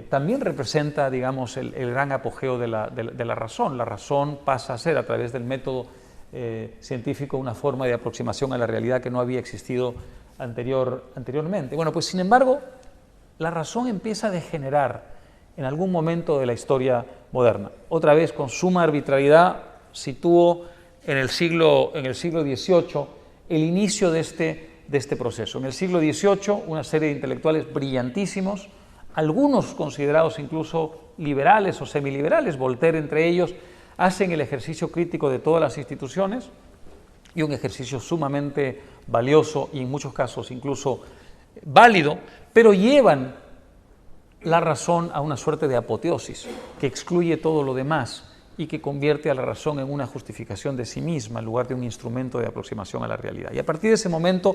también representa, el gran apogeo de la razón. La razón pasa a ser, a través del método científico, una forma de aproximación a la realidad que no había existido anteriormente. Bueno, pues sin embargo, la razón empieza a degenerar en algún momento de la historia moderna. Otra vez, con suma arbitrariedad, sitúo en el siglo XVIII el inicio de este proceso. En el siglo XVIII, una serie de intelectuales brillantísimos, algunos considerados incluso liberales o semiliberales, Voltaire entre ellos, hacen el ejercicio crítico de todas las instituciones, y un ejercicio sumamente valioso y en muchos casos incluso válido, pero llevan la razón a una suerte de apoteosis que excluye todo lo demás y que convierte a la razón en una justificación de sí misma en lugar de un instrumento de aproximación a la realidad. Y a partir de ese momento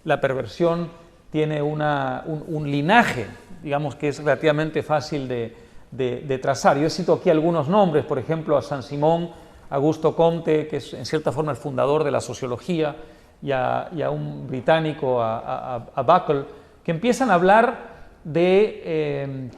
la perversión tiene un linaje, digamos, que es relativamente fácil de trazar. Yo cito aquí algunos nombres, por ejemplo, a Saint-Simon, Augusto Comte, que es en cierta forma el fundador de la sociología, y a un británico, a Buckle, que empiezan a hablar de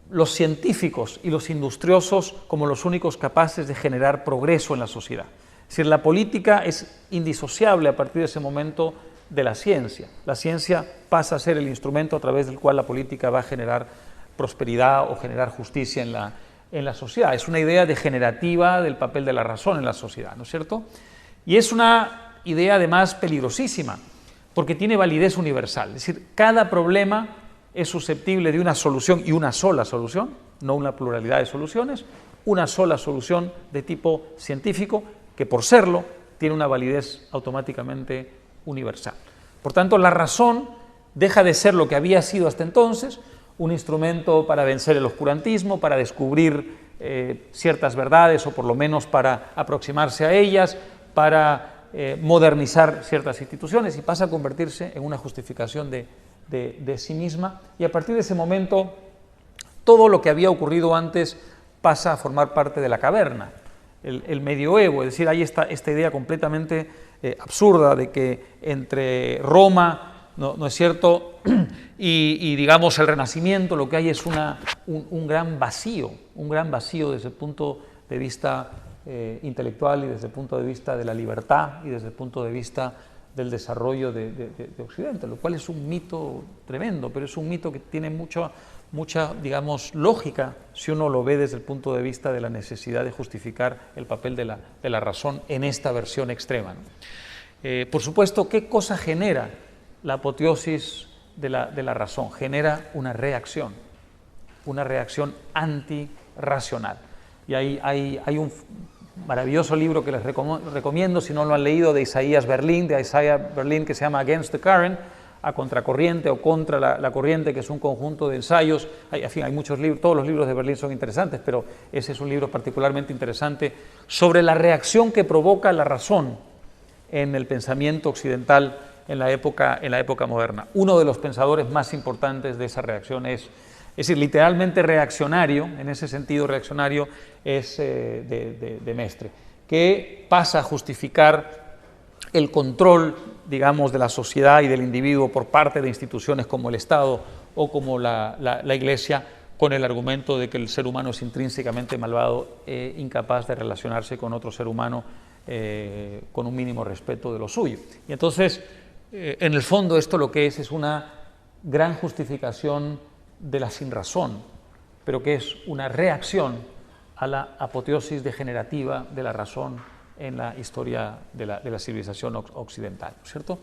los científicos y los industriosos como los únicos capaces de generar progreso en la sociedad. Es decir, la política es indisociable a partir de ese momento de la ciencia. La ciencia pasa a ser el instrumento a través del cual la política va a generar prosperidad o generar justicia en la sociedad. Es una idea degenerativa del papel de la razón en la sociedad, ¿no es cierto? Y es una idea además peligrosísima, porque tiene validez universal. Es decir, cada problema es susceptible de una solución y una sola solución, no una pluralidad de soluciones, una sola solución de tipo científico que por serlo tiene una validez automáticamente universal. Por tanto, la razón deja de ser lo que había sido hasta entonces, un instrumento para vencer el oscurantismo, para descubrir ciertas verdades o por lo menos para aproximarse a ellas, para modernizar ciertas instituciones, y pasa a convertirse en una justificación de sí misma, y a partir de ese momento todo lo que había ocurrido antes pasa a formar parte de la caverna, el medioevo. Es decir, hay esta idea completamente absurda de que entre Roma, no es cierto, y digamos el Renacimiento, lo que hay es un gran vacío desde el punto de vista intelectual y desde el punto de vista de la libertad y desde el punto de vista del desarrollo de Occidente, lo cual es un mito tremendo, pero es un mito que tiene mucha, digamos, lógica si uno lo ve desde el punto de vista de la necesidad de justificar el papel de la razón en esta versión extrema, ¿no? Por supuesto, ¿qué cosa genera la apoteosis de la razón? Genera una reacción antirracional. Y hay un maravilloso libro que les recomiendo, si no lo han leído, de Isaiah Berlin, que se llama Against the Current, a contracorriente o contra la corriente, que es un conjunto de ensayos. En fin, hay muchos libros, todos los libros de Berlin son interesantes, pero ese es un libro particularmente interesante sobre la reacción que provoca la razón en el pensamiento occidental en la época moderna. Uno de los pensadores más importantes de esa reacción es decir, literalmente reaccionario, en ese sentido reaccionario, es de Mestre, que pasa a justificar el control, digamos, de la sociedad y del individuo por parte de instituciones como el Estado o como la Iglesia, con el argumento de que el ser humano es intrínsecamente malvado e incapaz de relacionarse con otro ser humano con un mínimo respeto de lo suyo. Y entonces, en el fondo, esto lo que es una gran justificación de la sinrazón, pero que es una reacción a la apoteosis degenerativa de la razón en la historia de la civilización occidental, ¿no es cierto?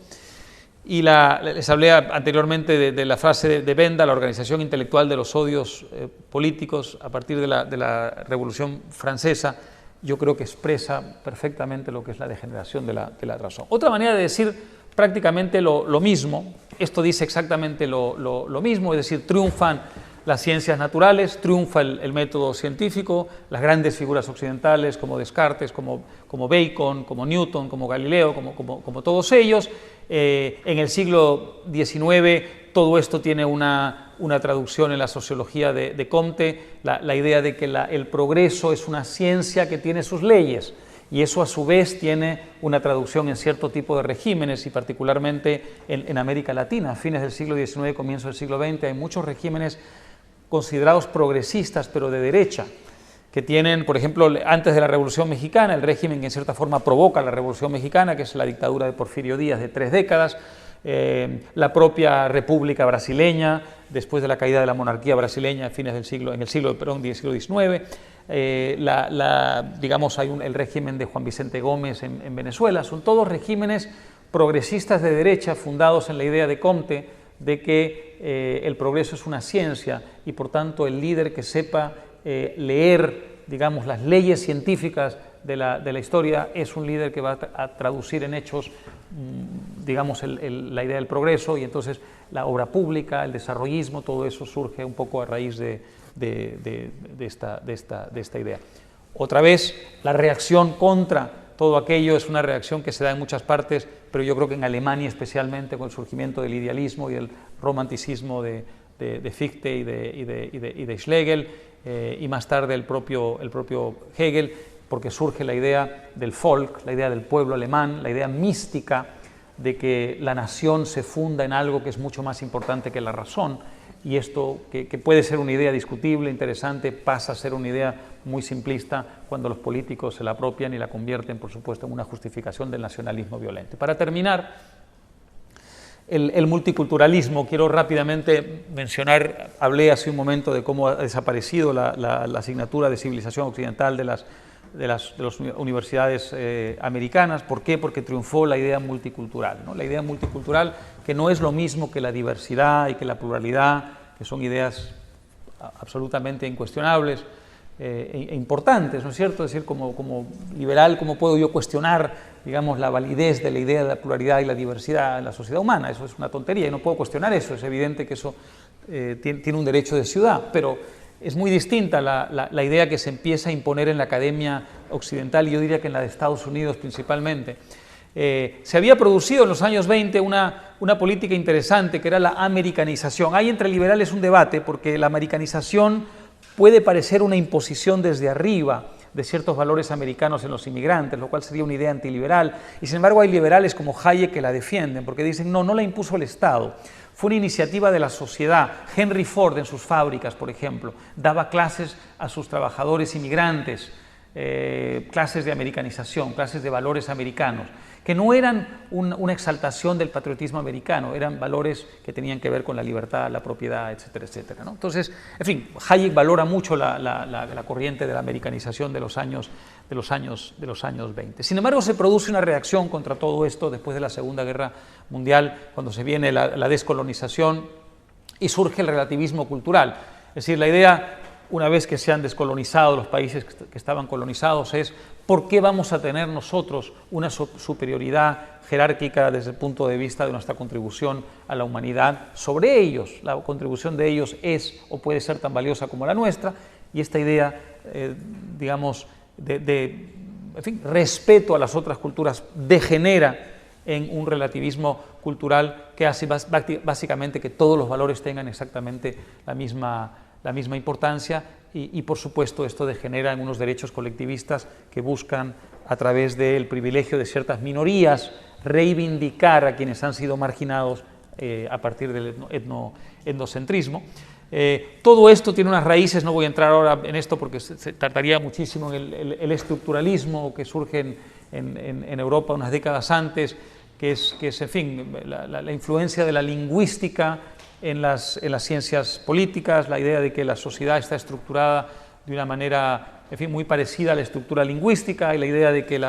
Y les hablé anteriormente de la frase de Benda, la organización intelectual de los odios políticos, a partir de la Revolución Francesa. Yo creo que expresa perfectamente lo que es la degeneración de la razón. Otra manera de decir prácticamente lo mismo, esto dice exactamente lo mismo, es decir, triunfan las ciencias naturales, triunfa el método científico, las grandes figuras occidentales como Descartes, como Bacon, como Newton, como Galileo, como todos ellos. En el siglo XIX todo esto tiene una traducción en la sociología de Comte, la idea de que el progreso es una ciencia que tiene sus leyes, y eso a su vez tiene una traducción en cierto tipo de regímenes, y particularmente en América Latina. A fines del siglo XIX, comienzo del siglo XX, hay muchos regímenes considerados progresistas, pero de derecha, que tienen, por ejemplo, antes de la Revolución Mexicana, el régimen que en cierta forma provoca la Revolución Mexicana, que es la dictadura de Porfirio Díaz de 3 décadas, la propia República Brasileña, después de la caída de la monarquía brasileña en el siglo XIX, digamos, hay el régimen de Juan Vicente Gómez en Venezuela. Son todos regímenes progresistas de derecha fundados en la idea de Comte de que el progreso es una ciencia y por tanto el líder que sepa leer, digamos, las leyes científicas de la historia es un líder que va a traducir en hechos, digamos, la idea del progreso, y entonces la obra pública, el desarrollismo, todo eso surge un poco a raíz de esta idea. Otra vez, la reacción contra todo aquello es una reacción que se da en muchas partes, pero yo creo que en Alemania especialmente, con el surgimiento del idealismo y el romanticismo de Fichte y de Schlegel, y más tarde el propio Hegel, porque surge la idea del Volk, la idea del pueblo alemán, la idea mística de que la nación se funda en algo que es mucho más importante que la razón, y esto, que puede ser una idea discutible, interesante, pasa a ser una idea muy simplista cuando los políticos se la apropian y la convierten, por supuesto, en una justificación del nacionalismo violento. Para terminar, el multiculturalismo, quiero rápidamente mencionar, hablé hace un momento de cómo ha desaparecido la asignatura de civilización occidental de las universidades americanas. ¿Por qué? Porque triunfó la idea multicultural, ¿no? La idea multicultural, que no es lo mismo que la diversidad y que la pluralidad, que son ideas absolutamente incuestionables e importantes, ¿no es cierto? Es decir, como liberal, ¿cómo puedo yo cuestionar, digamos, la validez de la idea de la pluralidad y la diversidad en la sociedad humana? Eso es una tontería y no puedo cuestionar eso. Es evidente que eso tiene un derecho de ciudad, pero es muy distinta la idea que se empieza a imponer en la academia occidental, y yo diría que en la de Estados Unidos principalmente. Se había producido en los años 20 una política interesante, que era la americanización. Hay entre liberales un debate, porque la americanización puede parecer una imposición desde arriba de ciertos valores americanos en los inmigrantes, lo cual sería una idea antiliberal, y sin embargo hay liberales como Hayek que la defienden, porque dicen, no la impuso el Estado. Fue una iniciativa de la sociedad. Henry Ford en sus fábricas, por ejemplo, daba clases a sus trabajadores inmigrantes, clases de americanización, clases de valores americanos, que no eran una exaltación del patriotismo americano, eran valores que tenían que ver con la libertad, la propiedad, etcétera, etcétera, ¿no? Entonces, en fin, Hayek valora mucho la corriente de la americanización de los años 20. Sin embargo, se produce una reacción contra todo esto después de la Segunda Guerra Mundial, cuando se viene la descolonización y surge el relativismo cultural. Es decir, la idea, una vez que se han descolonizado los países que estaban colonizados, es ¿por qué vamos a tener nosotros una superioridad jerárquica desde el punto de vista de nuestra contribución a la humanidad sobre ellos? La contribución de ellos es o puede ser tan valiosa como la nuestra, y esta idea, digamos, en fin, respeto a las otras culturas degenera en un relativismo cultural que hace básicamente que todos los valores tengan exactamente la misma importancia, y por supuesto esto degenera en unos derechos colectivistas que buscan, a través del privilegio de ciertas minorías, reivindicar a quienes han sido marginados a partir del etnocentrismo. Todo esto tiene unas raíces, no voy a entrar ahora en esto porque se tardaría muchísimo, en el estructuralismo que surge en Europa unas décadas antes, que es en fin, la influencia de la lingüística en las ciencias políticas, la idea de que la sociedad está estructurada de una manera, en fin, muy parecida a la estructura lingüística, y la idea de que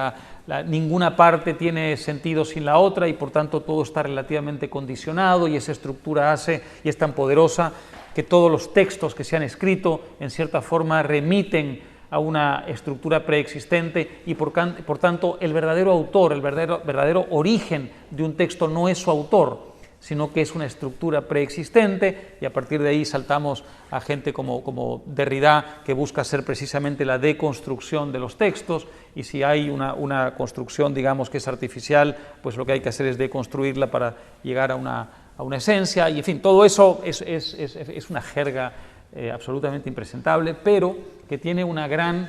ninguna parte tiene sentido sin la otra, y por tanto todo está relativamente condicionado, y esa estructura y es tan poderosa que todos los textos que se han escrito en cierta forma remiten a una estructura preexistente, y por tanto el verdadero autor, el verdadero origen de un texto no es su autor, sino que es una estructura preexistente, y a partir de ahí saltamos a gente como Derrida, que busca hacer precisamente la deconstrucción de los textos, y si hay una construcción, digamos, que es artificial, pues lo que hay que hacer es deconstruirla para llegar a una esencia, y en fin, todo eso es una jerga absolutamente impresentable, pero que tiene una gran,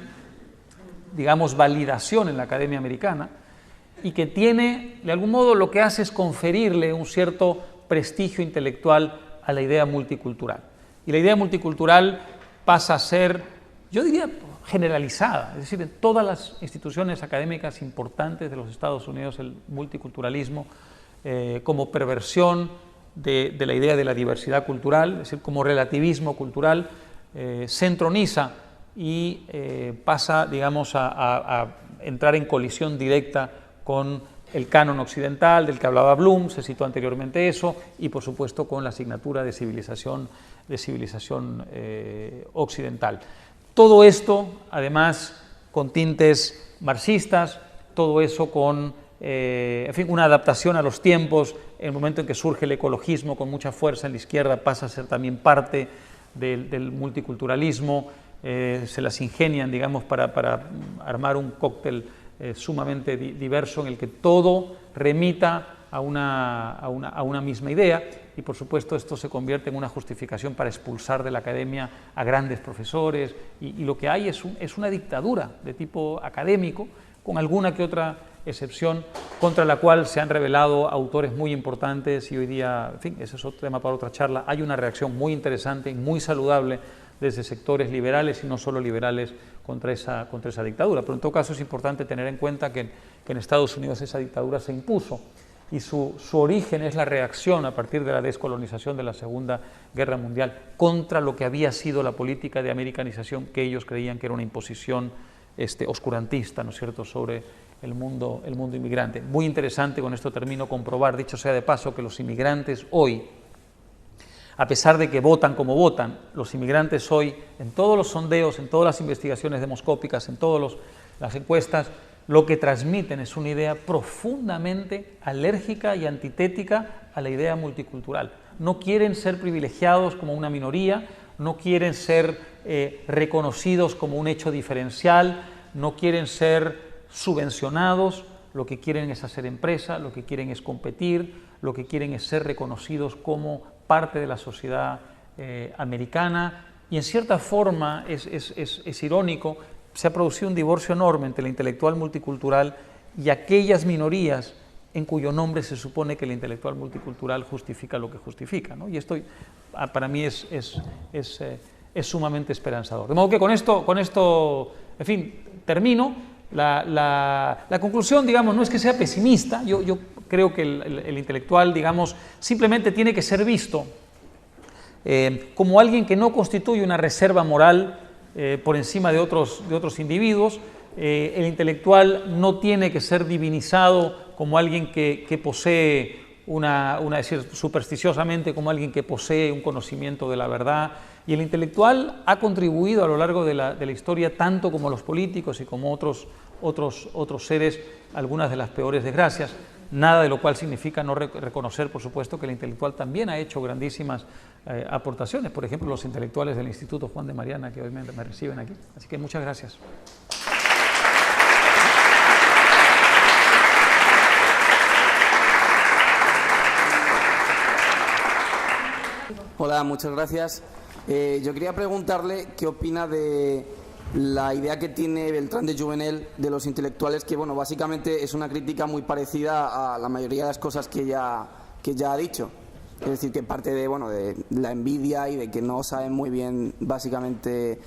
digamos, validación en la academia americana, y que tiene, de algún modo, lo que hace es conferirle un cierto prestigio intelectual a la idea multicultural. Y la idea multicultural pasa a ser, yo diría, generalizada, es decir, en todas las instituciones académicas importantes de los Estados Unidos el multiculturalismo como perversión de la idea de la diversidad cultural, es decir, como relativismo cultural, se entroniza y pasa, digamos, a entrar en colisión directa con el canon occidental del que hablaba Bloom, se citó anteriormente eso, y por supuesto con la asignatura de civilización occidental. Todo esto, además, con tintes marxistas, todo eso con, en fin, una adaptación a los tiempos. En el momento en que surge el ecologismo con mucha fuerza en la izquierda, pasa a ser también parte del multiculturalismo, se las ingenian, digamos, para armar un cóctel sumamente diverso en el que todo remita a una misma idea, y por supuesto esto se convierte en una justificación para expulsar de la academia a grandes profesores, y lo que hay es una dictadura de tipo académico, con alguna que otra excepción, contra la cual se han revelado autores muy importantes, y hoy día, en fin, ese es otro tema para otra charla. Hay una reacción muy interesante y muy saludable desde sectores liberales y no solo liberales contra esa dictadura, pero en todo caso es importante tener en cuenta que en Estados Unidos esa dictadura se impuso, y su origen es la reacción a partir de la descolonización de la Segunda Guerra Mundial contra lo que había sido la política de americanización que ellos creían que era una imposición oscurantista, ¿no es cierto?, sobre el mundo inmigrante. Muy interesante, con esto termino, comprobar, dicho sea de paso, que los inmigrantes hoy, a pesar de que votan como votan, los inmigrantes hoy, en todos los sondeos, en todas las investigaciones demoscópicas, en todas las encuestas, lo que transmiten es una idea profundamente alérgica y antitética a la idea multicultural. No quieren ser privilegiados como una minoría, no quieren ser reconocidos como un hecho diferencial, no quieren ser subvencionados, lo que quieren es hacer empresa, lo que quieren es competir, lo que quieren es ser reconocidos como parte de la sociedad americana, y en cierta forma es irónico, se ha producido un divorcio enorme entre la intelectual multicultural y aquellas minorías en cuyo nombre se supone que la intelectual multicultural justifica lo que justifica, ¿no? Y esto para mí es sumamente esperanzador. De modo que con esto, en fin, termino. La conclusión, digamos, no es que sea pesimista. Yo creo que el intelectual, digamos, simplemente tiene que ser visto como alguien que no constituye una reserva moral por encima de otros individuos. El intelectual no tiene que ser divinizado como alguien que posee decir, supersticiosamente, como alguien que posee un conocimiento de la verdad. Y el intelectual ha contribuido a lo largo de la historia, tanto como los políticos y como otros seres, algunas de las peores desgracias, nada de lo cual significa no reconocer, por supuesto, que el intelectual también ha hecho grandísimas aportaciones, por ejemplo, los intelectuales del Instituto Juan de Mariana, que hoy me reciben aquí. Así que muchas gracias. Hola, muchas gracias. Yo quería preguntarle qué opina de la idea que tiene Beltrán de Jouvenel de los intelectuales, que bueno, básicamente es una crítica muy parecida a la mayoría de las cosas que ya ha dicho. Es decir, que parte de la envidia y de que no saben muy bien básicamente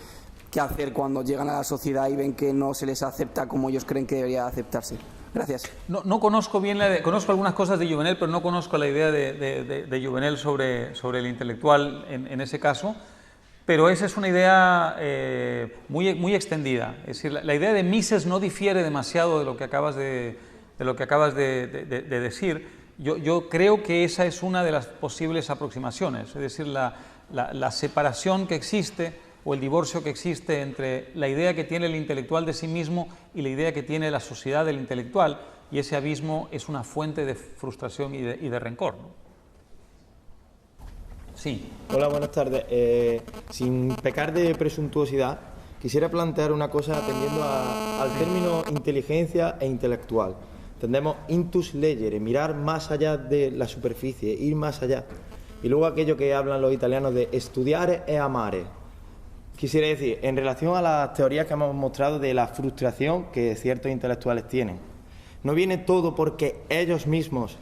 qué hacer cuando llegan a la sociedad y ven que no se les acepta como ellos creen que debería aceptarse. Gracias. No conozco bien conozco algunas cosas de Jouvenel, pero no conozco la idea de Jouvenel sobre el intelectual en ese caso. Pero esa es una idea muy extendida. Es decir, la idea de Mises no difiere demasiado de lo que acabas de decir. Yo creo que esa es una de las posibles aproximaciones. Es decir, la separación que existe o el divorcio que existe entre la idea que tiene el intelectual de sí mismo y la idea que tiene la sociedad del intelectual, y ese abismo es una fuente de frustración y de rencor, ¿no? Sí. Hola, buenas tardes. Sin pecar de presuntuosidad, quisiera plantear una cosa atendiendo al término inteligencia e intelectual. Entendemos intus legere, mirar más allá de la superficie, ir más allá. Y luego aquello que hablan los italianos de estudiare e amare. Quisiera decir, en relación a las teorías que hemos mostrado de la frustración que ciertos intelectuales tienen, no viene todo porque ellos mismos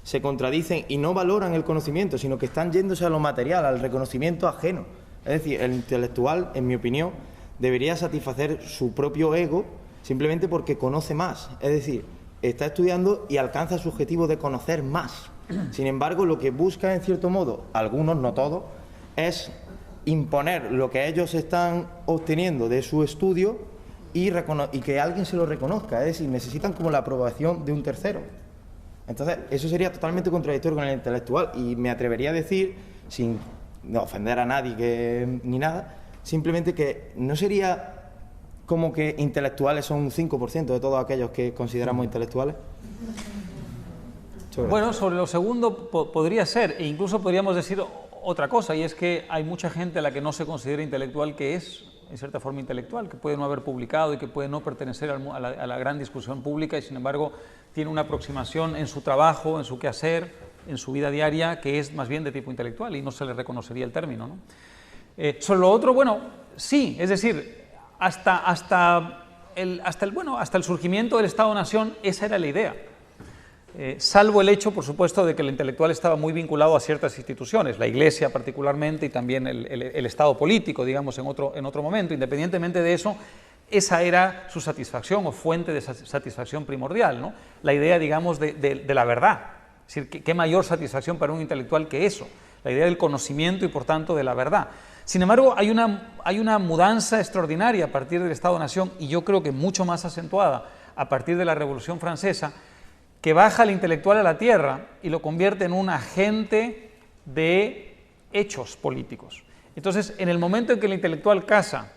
se contradicen y no valoran el conocimiento, sino que están yéndose a lo material, al reconocimiento ajeno. Es decir, el intelectual, en mi opinión, debería satisfacer su propio ego simplemente porque conoce más. Es decir, está estudiando y alcanza su objetivo de conocer más. Sin embargo, lo que busca, en cierto modo, algunos, no todos, es imponer lo que ellos están obteniendo de su estudio y que alguien se lo reconozca. Es decir, necesitan como la aprobación de un tercero. Entonces, eso sería totalmente contradictorio con el intelectual, y me atrevería a decir, sin ofender a nadie ni nada, simplemente que no sería como que intelectuales son un 5% de todos aquellos que consideramos intelectuales. Bueno, sobre lo segundo podría ser, e incluso podríamos decir otra cosa, y es que hay mucha gente a la que no se considera intelectual que es, en cierta forma, intelectual, que puede no haber publicado y que puede no pertenecer a la gran discusión pública, y sin embargo tiene una aproximación en su trabajo, en su quehacer, en su vida diaria, que es más bien de tipo intelectual, y no se le reconocería el término, ¿no? Sobre lo otro, bueno, sí, es decir, hasta el surgimiento del Estado-Nación, esa era la idea. Salvo el hecho, por supuesto, de que el intelectual estaba muy vinculado a ciertas instituciones, la Iglesia particularmente, y también el Estado político, digamos, en otro momento. Independientemente de eso, esa era su satisfacción o fuente de satisfacción primordial, ¿no? La idea, digamos, de la verdad. Es decir, ¿qué mayor satisfacción para un intelectual que eso? La idea del conocimiento y, por tanto, de la verdad. Sin embargo, hay una mudanza extraordinaria a partir del Estado-Nación, y yo creo que mucho más acentuada a partir de la Revolución Francesa, que baja al intelectual a la tierra y lo convierte en un agente de hechos políticos. Entonces, en el momento en que el intelectual casa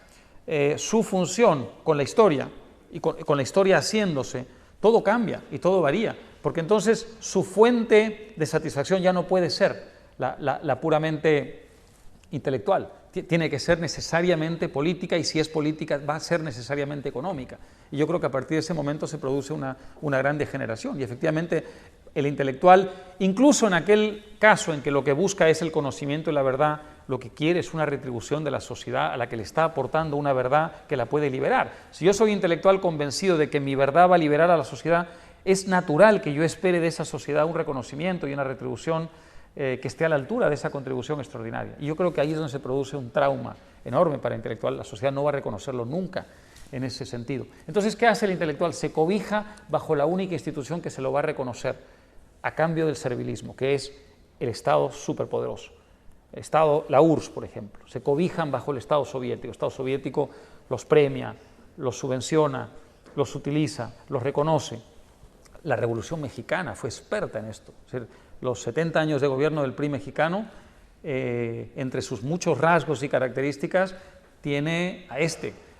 su función con la historia, y con la historia haciéndose, todo cambia y todo varía, porque entonces su fuente de satisfacción ya no puede ser la puramente intelectual, tiene que ser necesariamente política, y si es política va a ser necesariamente económica. Y yo creo que a partir de ese momento se produce una gran degeneración, y efectivamente el intelectual, incluso en aquel caso en que lo que busca es el conocimiento y la verdad, lo que quiere es una retribución de la sociedad a la que le está aportando una verdad que la puede liberar. Si yo soy intelectual convencido de que mi verdad va a liberar a la sociedad, es natural que yo espere de esa sociedad un reconocimiento y una retribución que esté a la altura de esa contribución extraordinaria. Y yo creo que ahí es donde se produce un trauma enorme para el intelectual. La sociedad no va a reconocerlo nunca en ese sentido. Entonces, ¿qué hace el intelectual? Se cobija bajo la única institución que se lo va a reconocer a cambio del servilismo, que es el Estado superpoderoso. El Estado, la URSS, por ejemplo, se cobijan bajo el Estado soviético. El Estado soviético los premia, los subvenciona, los utiliza, los reconoce. La Revolución Mexicana fue experta en esto. Es decir, los 70 años de gobierno del PRI mexicano, entre sus muchos rasgos y características, tiene a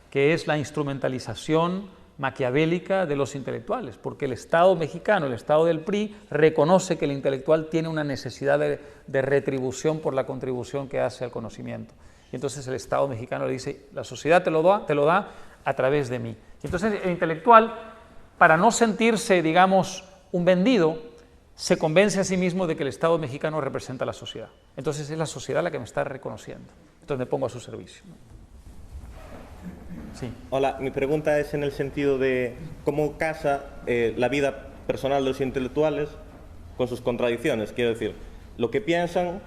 que es la instrumentalización maquiavélica de los intelectuales, porque el Estado mexicano, el Estado del PRI, reconoce que el intelectual tiene una necesidad de retribución por la contribución que hace al conocimiento. Y entonces el Estado mexicano le dice, la sociedad te lo da a través de mí. Y entonces el intelectual, para no sentirse, digamos, un vendido, se convence a sí mismo de que el Estado mexicano representa a la sociedad. Entonces es la sociedad la que me está reconociendo. Entonces me pongo a su servicio. Sí. Hola, mi pregunta es en el sentido de cómo casa la vida personal de los intelectuales con sus contradicciones. Quiero decir, lo que piensan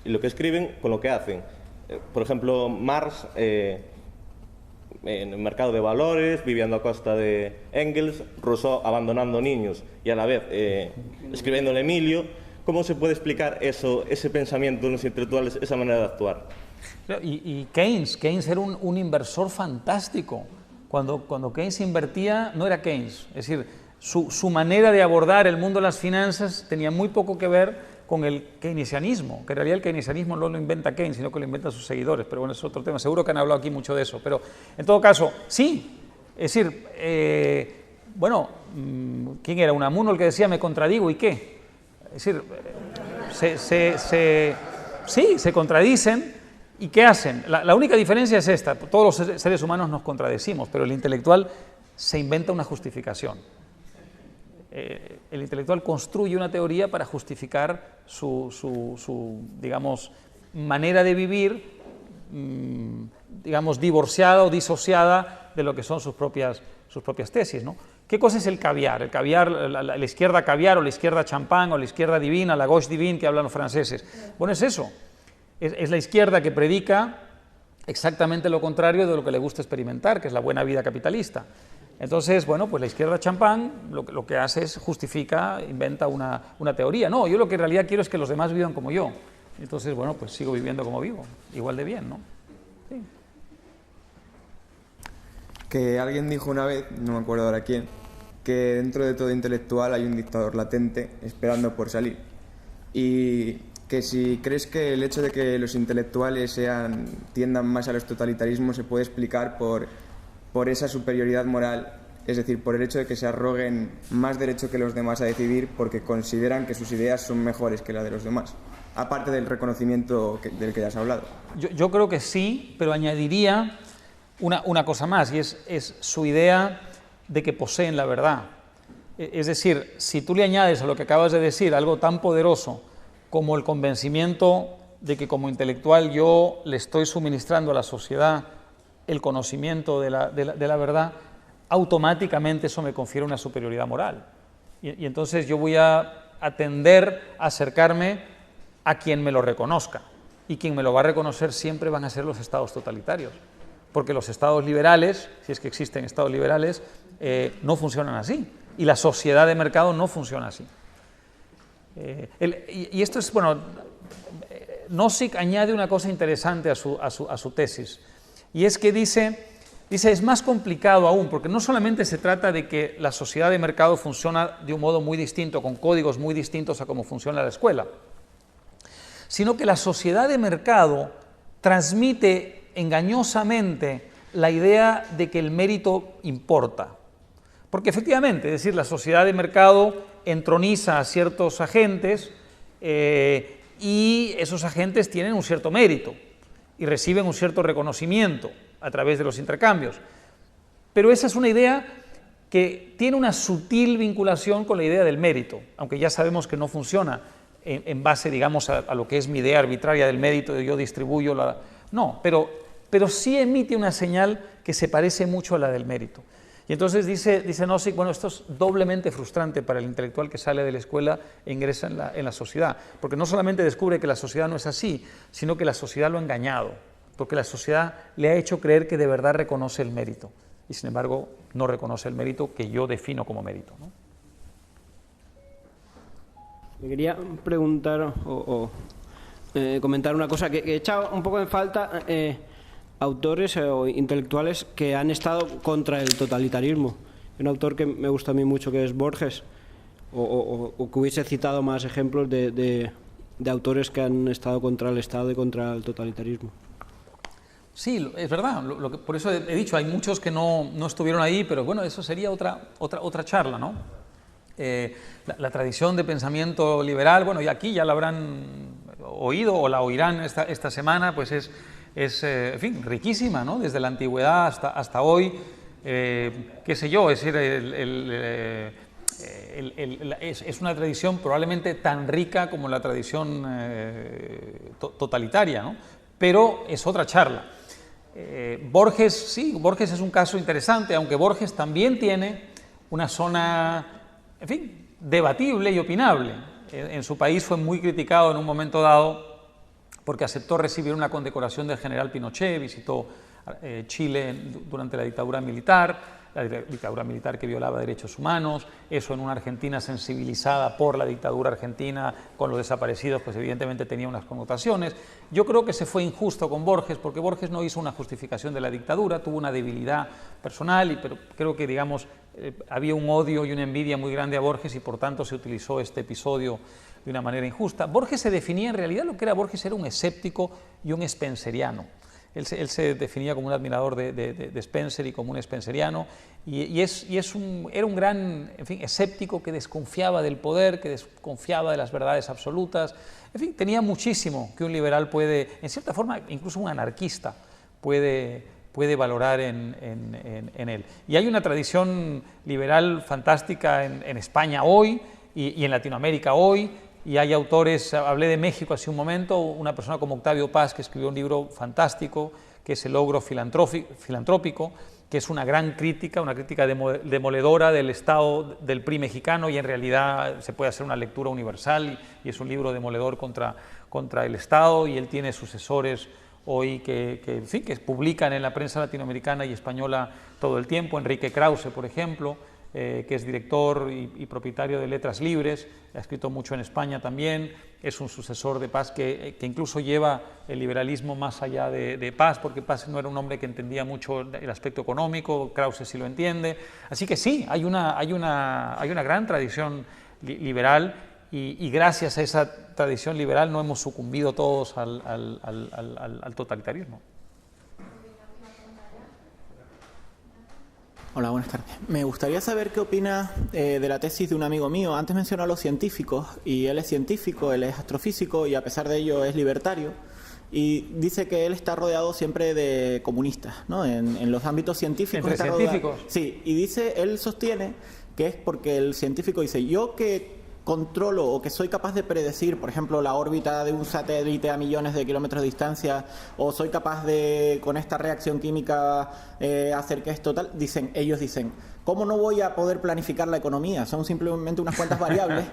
y lo que escriben con lo que hacen. Por ejemplo, Marx en el mercado de valores, viviendo a costa de Engels, Rousseau abandonando niños y a la vez escribiendo en Emilio. ¿Cómo se puede explicar eso, ese pensamiento de los intelectuales, esa manera de actuar? Y Keynes era un inversor fantástico. Cuando Keynes invertía, no era Keynes. Es decir, su manera de abordar el mundo de las finanzas tenía muy poco que ver con el keynesianismo, que en realidad el keynesianismo no lo inventa Keynes, sino que lo inventan sus seguidores, pero bueno, es otro tema, seguro que han hablado aquí mucho de eso, pero en todo caso, sí, es decir, ¿quién era? Unamuno el que decía, me contradigo, ¿y qué? Es decir, se contradicen, ¿y qué hacen? La única diferencia es esta, todos los seres humanos nos contradecimos, pero el intelectual se inventa una justificación. El intelectual construye una teoría para justificar su digamos, manera de vivir, digamos, divorciada o disociada de lo que son sus propias tesis, ¿no? ¿Qué cosa es el caviar? El caviar, la izquierda caviar, o la izquierda champán, o la izquierda divina, la gauche divine que hablan los franceses. Bueno, es eso. Es la izquierda que predica exactamente lo contrario de lo que le gusta experimentar, que es la buena vida capitalista. Entonces, bueno, pues la izquierda champán lo que hace es justifica, inventa una teoría. No, yo lo que en realidad quiero es que los demás vivan como yo. Entonces, bueno, pues sigo viviendo como vivo, igual de bien, ¿no? Sí. Que alguien dijo una vez, no me acuerdo ahora quién, que dentro de todo intelectual hay un dictador latente esperando por salir. Y que si crees que el hecho de que los intelectuales tiendan más a los totalitarismos se puede explicar por esa superioridad moral, es decir, por el hecho de que se arroguen más derecho que los demás a decidir porque consideran que sus ideas son mejores que las de los demás, aparte del reconocimiento del que ya has hablado. Yo creo que sí, pero añadiría una cosa más, y es su idea de que poseen la verdad. Es decir, si tú le añades a lo que acabas de decir algo tan poderoso como el convencimiento de que como intelectual yo le estoy suministrando a la sociedad el conocimiento de la verdad, automáticamente eso me confiere una superioridad moral. Y entonces yo voy a tender a acercarme a quien me lo reconozca. Y quien me lo va a reconocer siempre van a ser los estados totalitarios. Porque los estados liberales, si es que existen estados liberales, no funcionan así. Y la sociedad de mercado no funciona así. Y esto es, bueno, Nozick añade una cosa interesante a su tesis. Y es que dice, es más complicado aún, porque no solamente se trata de que la sociedad de mercado funciona de un modo muy distinto, con códigos muy distintos a cómo funciona la escuela, sino que la sociedad de mercado transmite engañosamente la idea de que el mérito importa. Porque efectivamente, es decir, la sociedad de mercado entroniza a ciertos agentes y esos agentes tienen un cierto mérito y reciben un cierto reconocimiento a través de los intercambios. Pero esa es una idea que tiene una sutil vinculación con la idea del mérito, aunque ya sabemos que no funciona en base, digamos, a lo que es mi idea arbitraria del mérito, de yo distribuyo la... No, pero sí emite una señal que se parece mucho a la del mérito. Y entonces dice Nozick, bueno, esto es doblemente frustrante para el intelectual que sale de la escuela e ingresa en la sociedad, porque no solamente descubre que la sociedad no es así, sino que la sociedad lo ha engañado, porque la sociedad le ha hecho creer que de verdad reconoce el mérito, y sin embargo no reconoce el mérito que yo defino como mérito, ¿no? Me quería preguntar o comentar una cosa que he echado un poco en falta. Autores o intelectuales que han estado contra el totalitarismo. Un autor que me gusta a mí mucho, que es Borges, o que hubiese citado más ejemplos de autores que han estado contra el Estado y contra el totalitarismo. Sí, es verdad, por eso he dicho, hay muchos que no estuvieron ahí, pero bueno, eso sería otra charla, ¿no? La tradición de pensamiento liberal, bueno, y aquí ya la habrán oído o la oirán esta semana, pues es en fin, riquísima, ¿no? Desde la antigüedad hasta hoy, qué sé yo, es decir, es una tradición probablemente tan rica como la tradición totalitaria, ¿no? Pero es otra charla. Borges, sí, Borges es un caso interesante, aunque Borges también tiene una zona, en fin, debatible y opinable. En su país fue muy criticado en un momento dado porque aceptó recibir una condecoración del general Pinochet, visitó Chile durante la dictadura militar que violaba derechos humanos, eso en una Argentina sensibilizada por la dictadura argentina con los desaparecidos, pues evidentemente tenía unas connotaciones. Yo creo que se fue injusto con Borges, porque Borges no hizo una justificación de la dictadura, tuvo una debilidad personal, pero creo que, digamos, había un odio y una envidia muy grande a Borges y por tanto se utilizó este episodio de una manera injusta. Borges se definía, en realidad lo que era Borges era un escéptico y un spenceriano. Él se definía como un admirador de Spencer y como un spenceriano, era un gran, en fin, escéptico que desconfiaba del poder, que desconfiaba de las verdades absolutas. En fin, tenía muchísimo que un liberal puede, en cierta forma, incluso un anarquista puede valorar en él. Y hay una tradición liberal fantástica en España hoy y en Latinoamérica hoy. Y hay autores, hablé de México hace un momento, una persona como Octavio Paz, que escribió un libro fantástico, que es El logro filantrópico, que es una gran crítica, una crítica demoledora del Estado del PRI mexicano, y en realidad se puede hacer una lectura universal, y es un libro demoledor contra el Estado, y él tiene sucesores hoy en fin, que publican en la prensa latinoamericana y española todo el tiempo. Enrique Krause, por ejemplo, que es director y propietario de Letras Libres, ha escrito mucho en España también, es un sucesor de Paz que incluso lleva el liberalismo más allá de Paz, porque Paz no era un hombre que entendía mucho el aspecto económico, Krause sí lo entiende. Así que sí, hay una gran tradición liberal y gracias a esa tradición liberal no hemos sucumbido todos al totalitarismo. Hola, buenas tardes. Me gustaría saber qué opina de la tesis de un amigo mío. Antes mencionó a los científicos, y él es científico, él es astrofísico y a pesar de ello es libertario. Y dice que él está rodeado siempre de comunistas, ¿no? En los ámbitos científicos. ¿Entre científicos? Sí, y dice, él sostiene que es porque el científico dice, yo que controlo o que soy capaz de predecir, por ejemplo, la órbita de un satélite a millones de kilómetros de distancia, o soy capaz de, con esta reacción química, hacer que esto tal, ellos dicen, ¿cómo no voy a poder planificar la economía? Son simplemente unas cuantas variables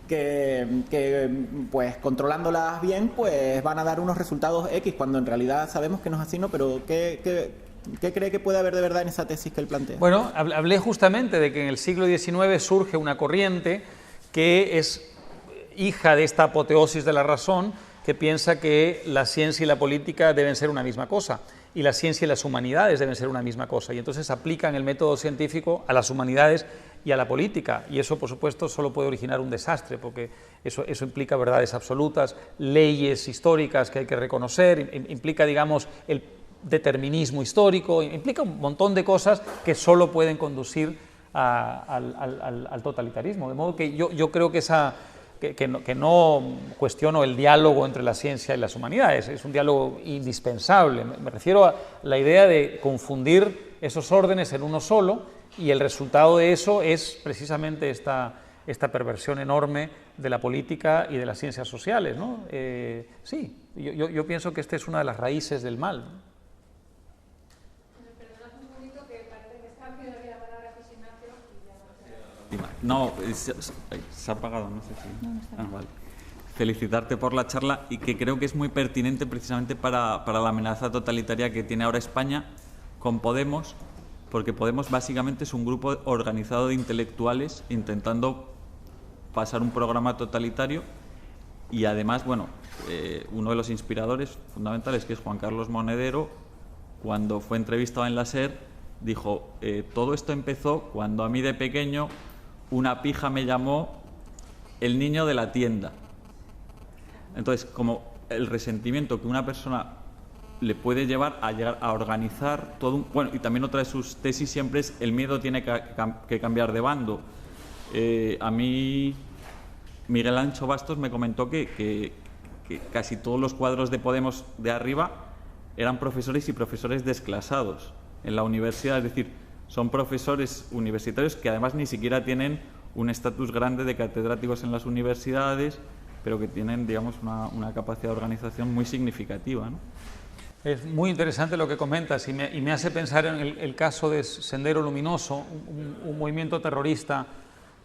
que, pues, controlándolas bien, pues van a dar unos resultados X, cuando en realidad sabemos que no es así, ¿no? Pero ¿qué cree que puede haber de verdad en esa tesis que él plantea? Bueno, hablé justamente de que en el siglo XIX surge una corriente que es hija de esta apoteosis de la razón, que piensa que la ciencia y la política deben ser una misma cosa, y la ciencia y las humanidades deben ser una misma cosa, y entonces aplican el método científico a las humanidades y a la política, y eso, por supuesto, solo puede originar un desastre, porque eso implica verdades absolutas, leyes históricas que hay que reconocer, implica, digamos, el determinismo histórico, implica un montón de cosas que solo pueden conducir al totalitarismo. De modo que yo creo que no cuestiono el diálogo entre la ciencia y las humanidades, es un diálogo indispensable. Me refiero a la idea de confundir esos órdenes en uno solo, y el resultado de eso es precisamente esta perversión enorme de la política y de las ciencias sociales, ¿no? Sí, yo pienso que esta es una de las raíces del mal. No, se ha apagado, no sé si... Vale. Felicitarte por la charla, y que creo que es muy pertinente precisamente para la amenaza totalitaria que tiene ahora España con Podemos, porque Podemos básicamente es un grupo organizado de intelectuales intentando pasar un programa totalitario, y además, bueno, uno de los inspiradores fundamentales, que es Juan Carlos Monedero, cuando fue entrevistado en la SER, dijo, todo esto empezó cuando a mí de pequeño una pija me llamó el niño de la tienda. Entonces, como el resentimiento que una persona le puede llegar a organizar todo un... Bueno, y también otra de sus tesis siempre es el miedo tiene que cambiar de bando. A mí Miguel Ancho Bastos me comentó que casi todos los cuadros de Podemos de arriba eran profesores y profesores desclasados en la universidad, es decir, son profesores universitarios que además ni siquiera tienen un estatus grande de catedráticos en las universidades, pero que tienen, digamos, una capacidad de organización muy significativa, ¿no? Es muy interesante lo que comentas, y me hace pensar en el caso de Sendero Luminoso, un movimiento terrorista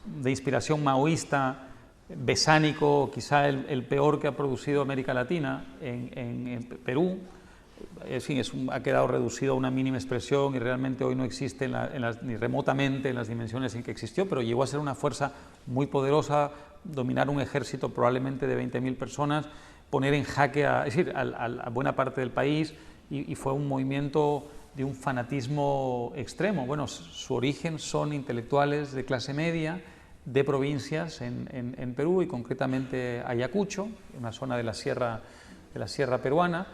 de inspiración maoísta, besánico, quizá el peor que ha producido América Latina, en Perú. Ha quedado reducido a una mínima expresión y realmente hoy no existe ni remotamente en las dimensiones en que existió, pero llegó a ser una fuerza muy poderosa, dominar un ejército probablemente de 20.000 personas, poner en jaque a buena parte del país, y fue un movimiento de un fanatismo extremo. Bueno, su origen son intelectuales de clase media, de provincias en Perú, y concretamente Ayacucho, una zona de la sierra peruana,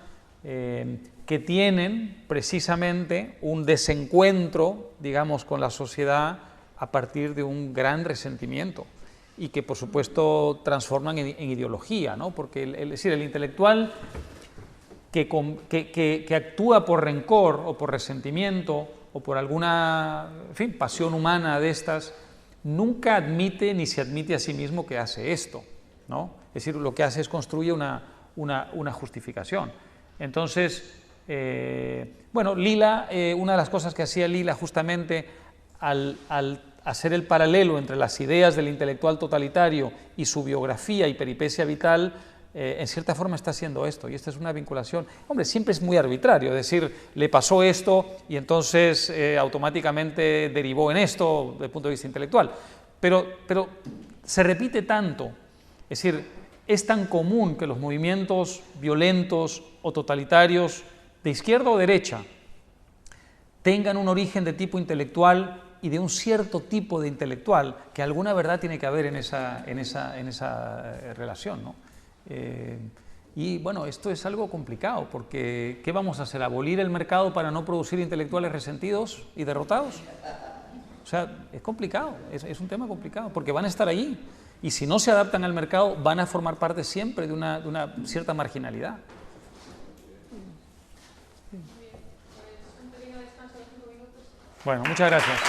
que tienen precisamente un desencuentro, digamos, con la sociedad a partir de un gran resentimiento, y que por supuesto transforman en ideología, ¿no? Porque el intelectual que actúa por rencor o por resentimiento o por alguna, en fin, pasión humana de estas, nunca admite ni se admite a sí mismo que hace esto, ¿no? Es decir, lo que hace es construir una justificación. Entonces, bueno, Lila, una de las cosas que hacía Lila justamente al hacer el paralelo entre las ideas del intelectual totalitario y su biografía y peripecia vital, en cierta forma está haciendo esto, y esta es una vinculación. Hombre, siempre es muy arbitrario, es decir, le pasó esto y entonces automáticamente derivó en esto desde el punto de vista intelectual, pero se repite tanto, es decir, es tan común que los movimientos violentos o totalitarios de izquierda o derecha tengan un origen de tipo intelectual y de un cierto tipo de intelectual, que alguna verdad tiene que haber en esa relación, ¿no? Y bueno, esto es algo complicado, porque ¿qué vamos a hacer? ¿Abolir el mercado para no producir intelectuales resentidos y derrotados? O sea, es complicado, es un tema complicado, porque van a estar allí, y si no se adaptan al mercado, van a formar parte siempre de una cierta marginalidad. Bueno, muchas gracias.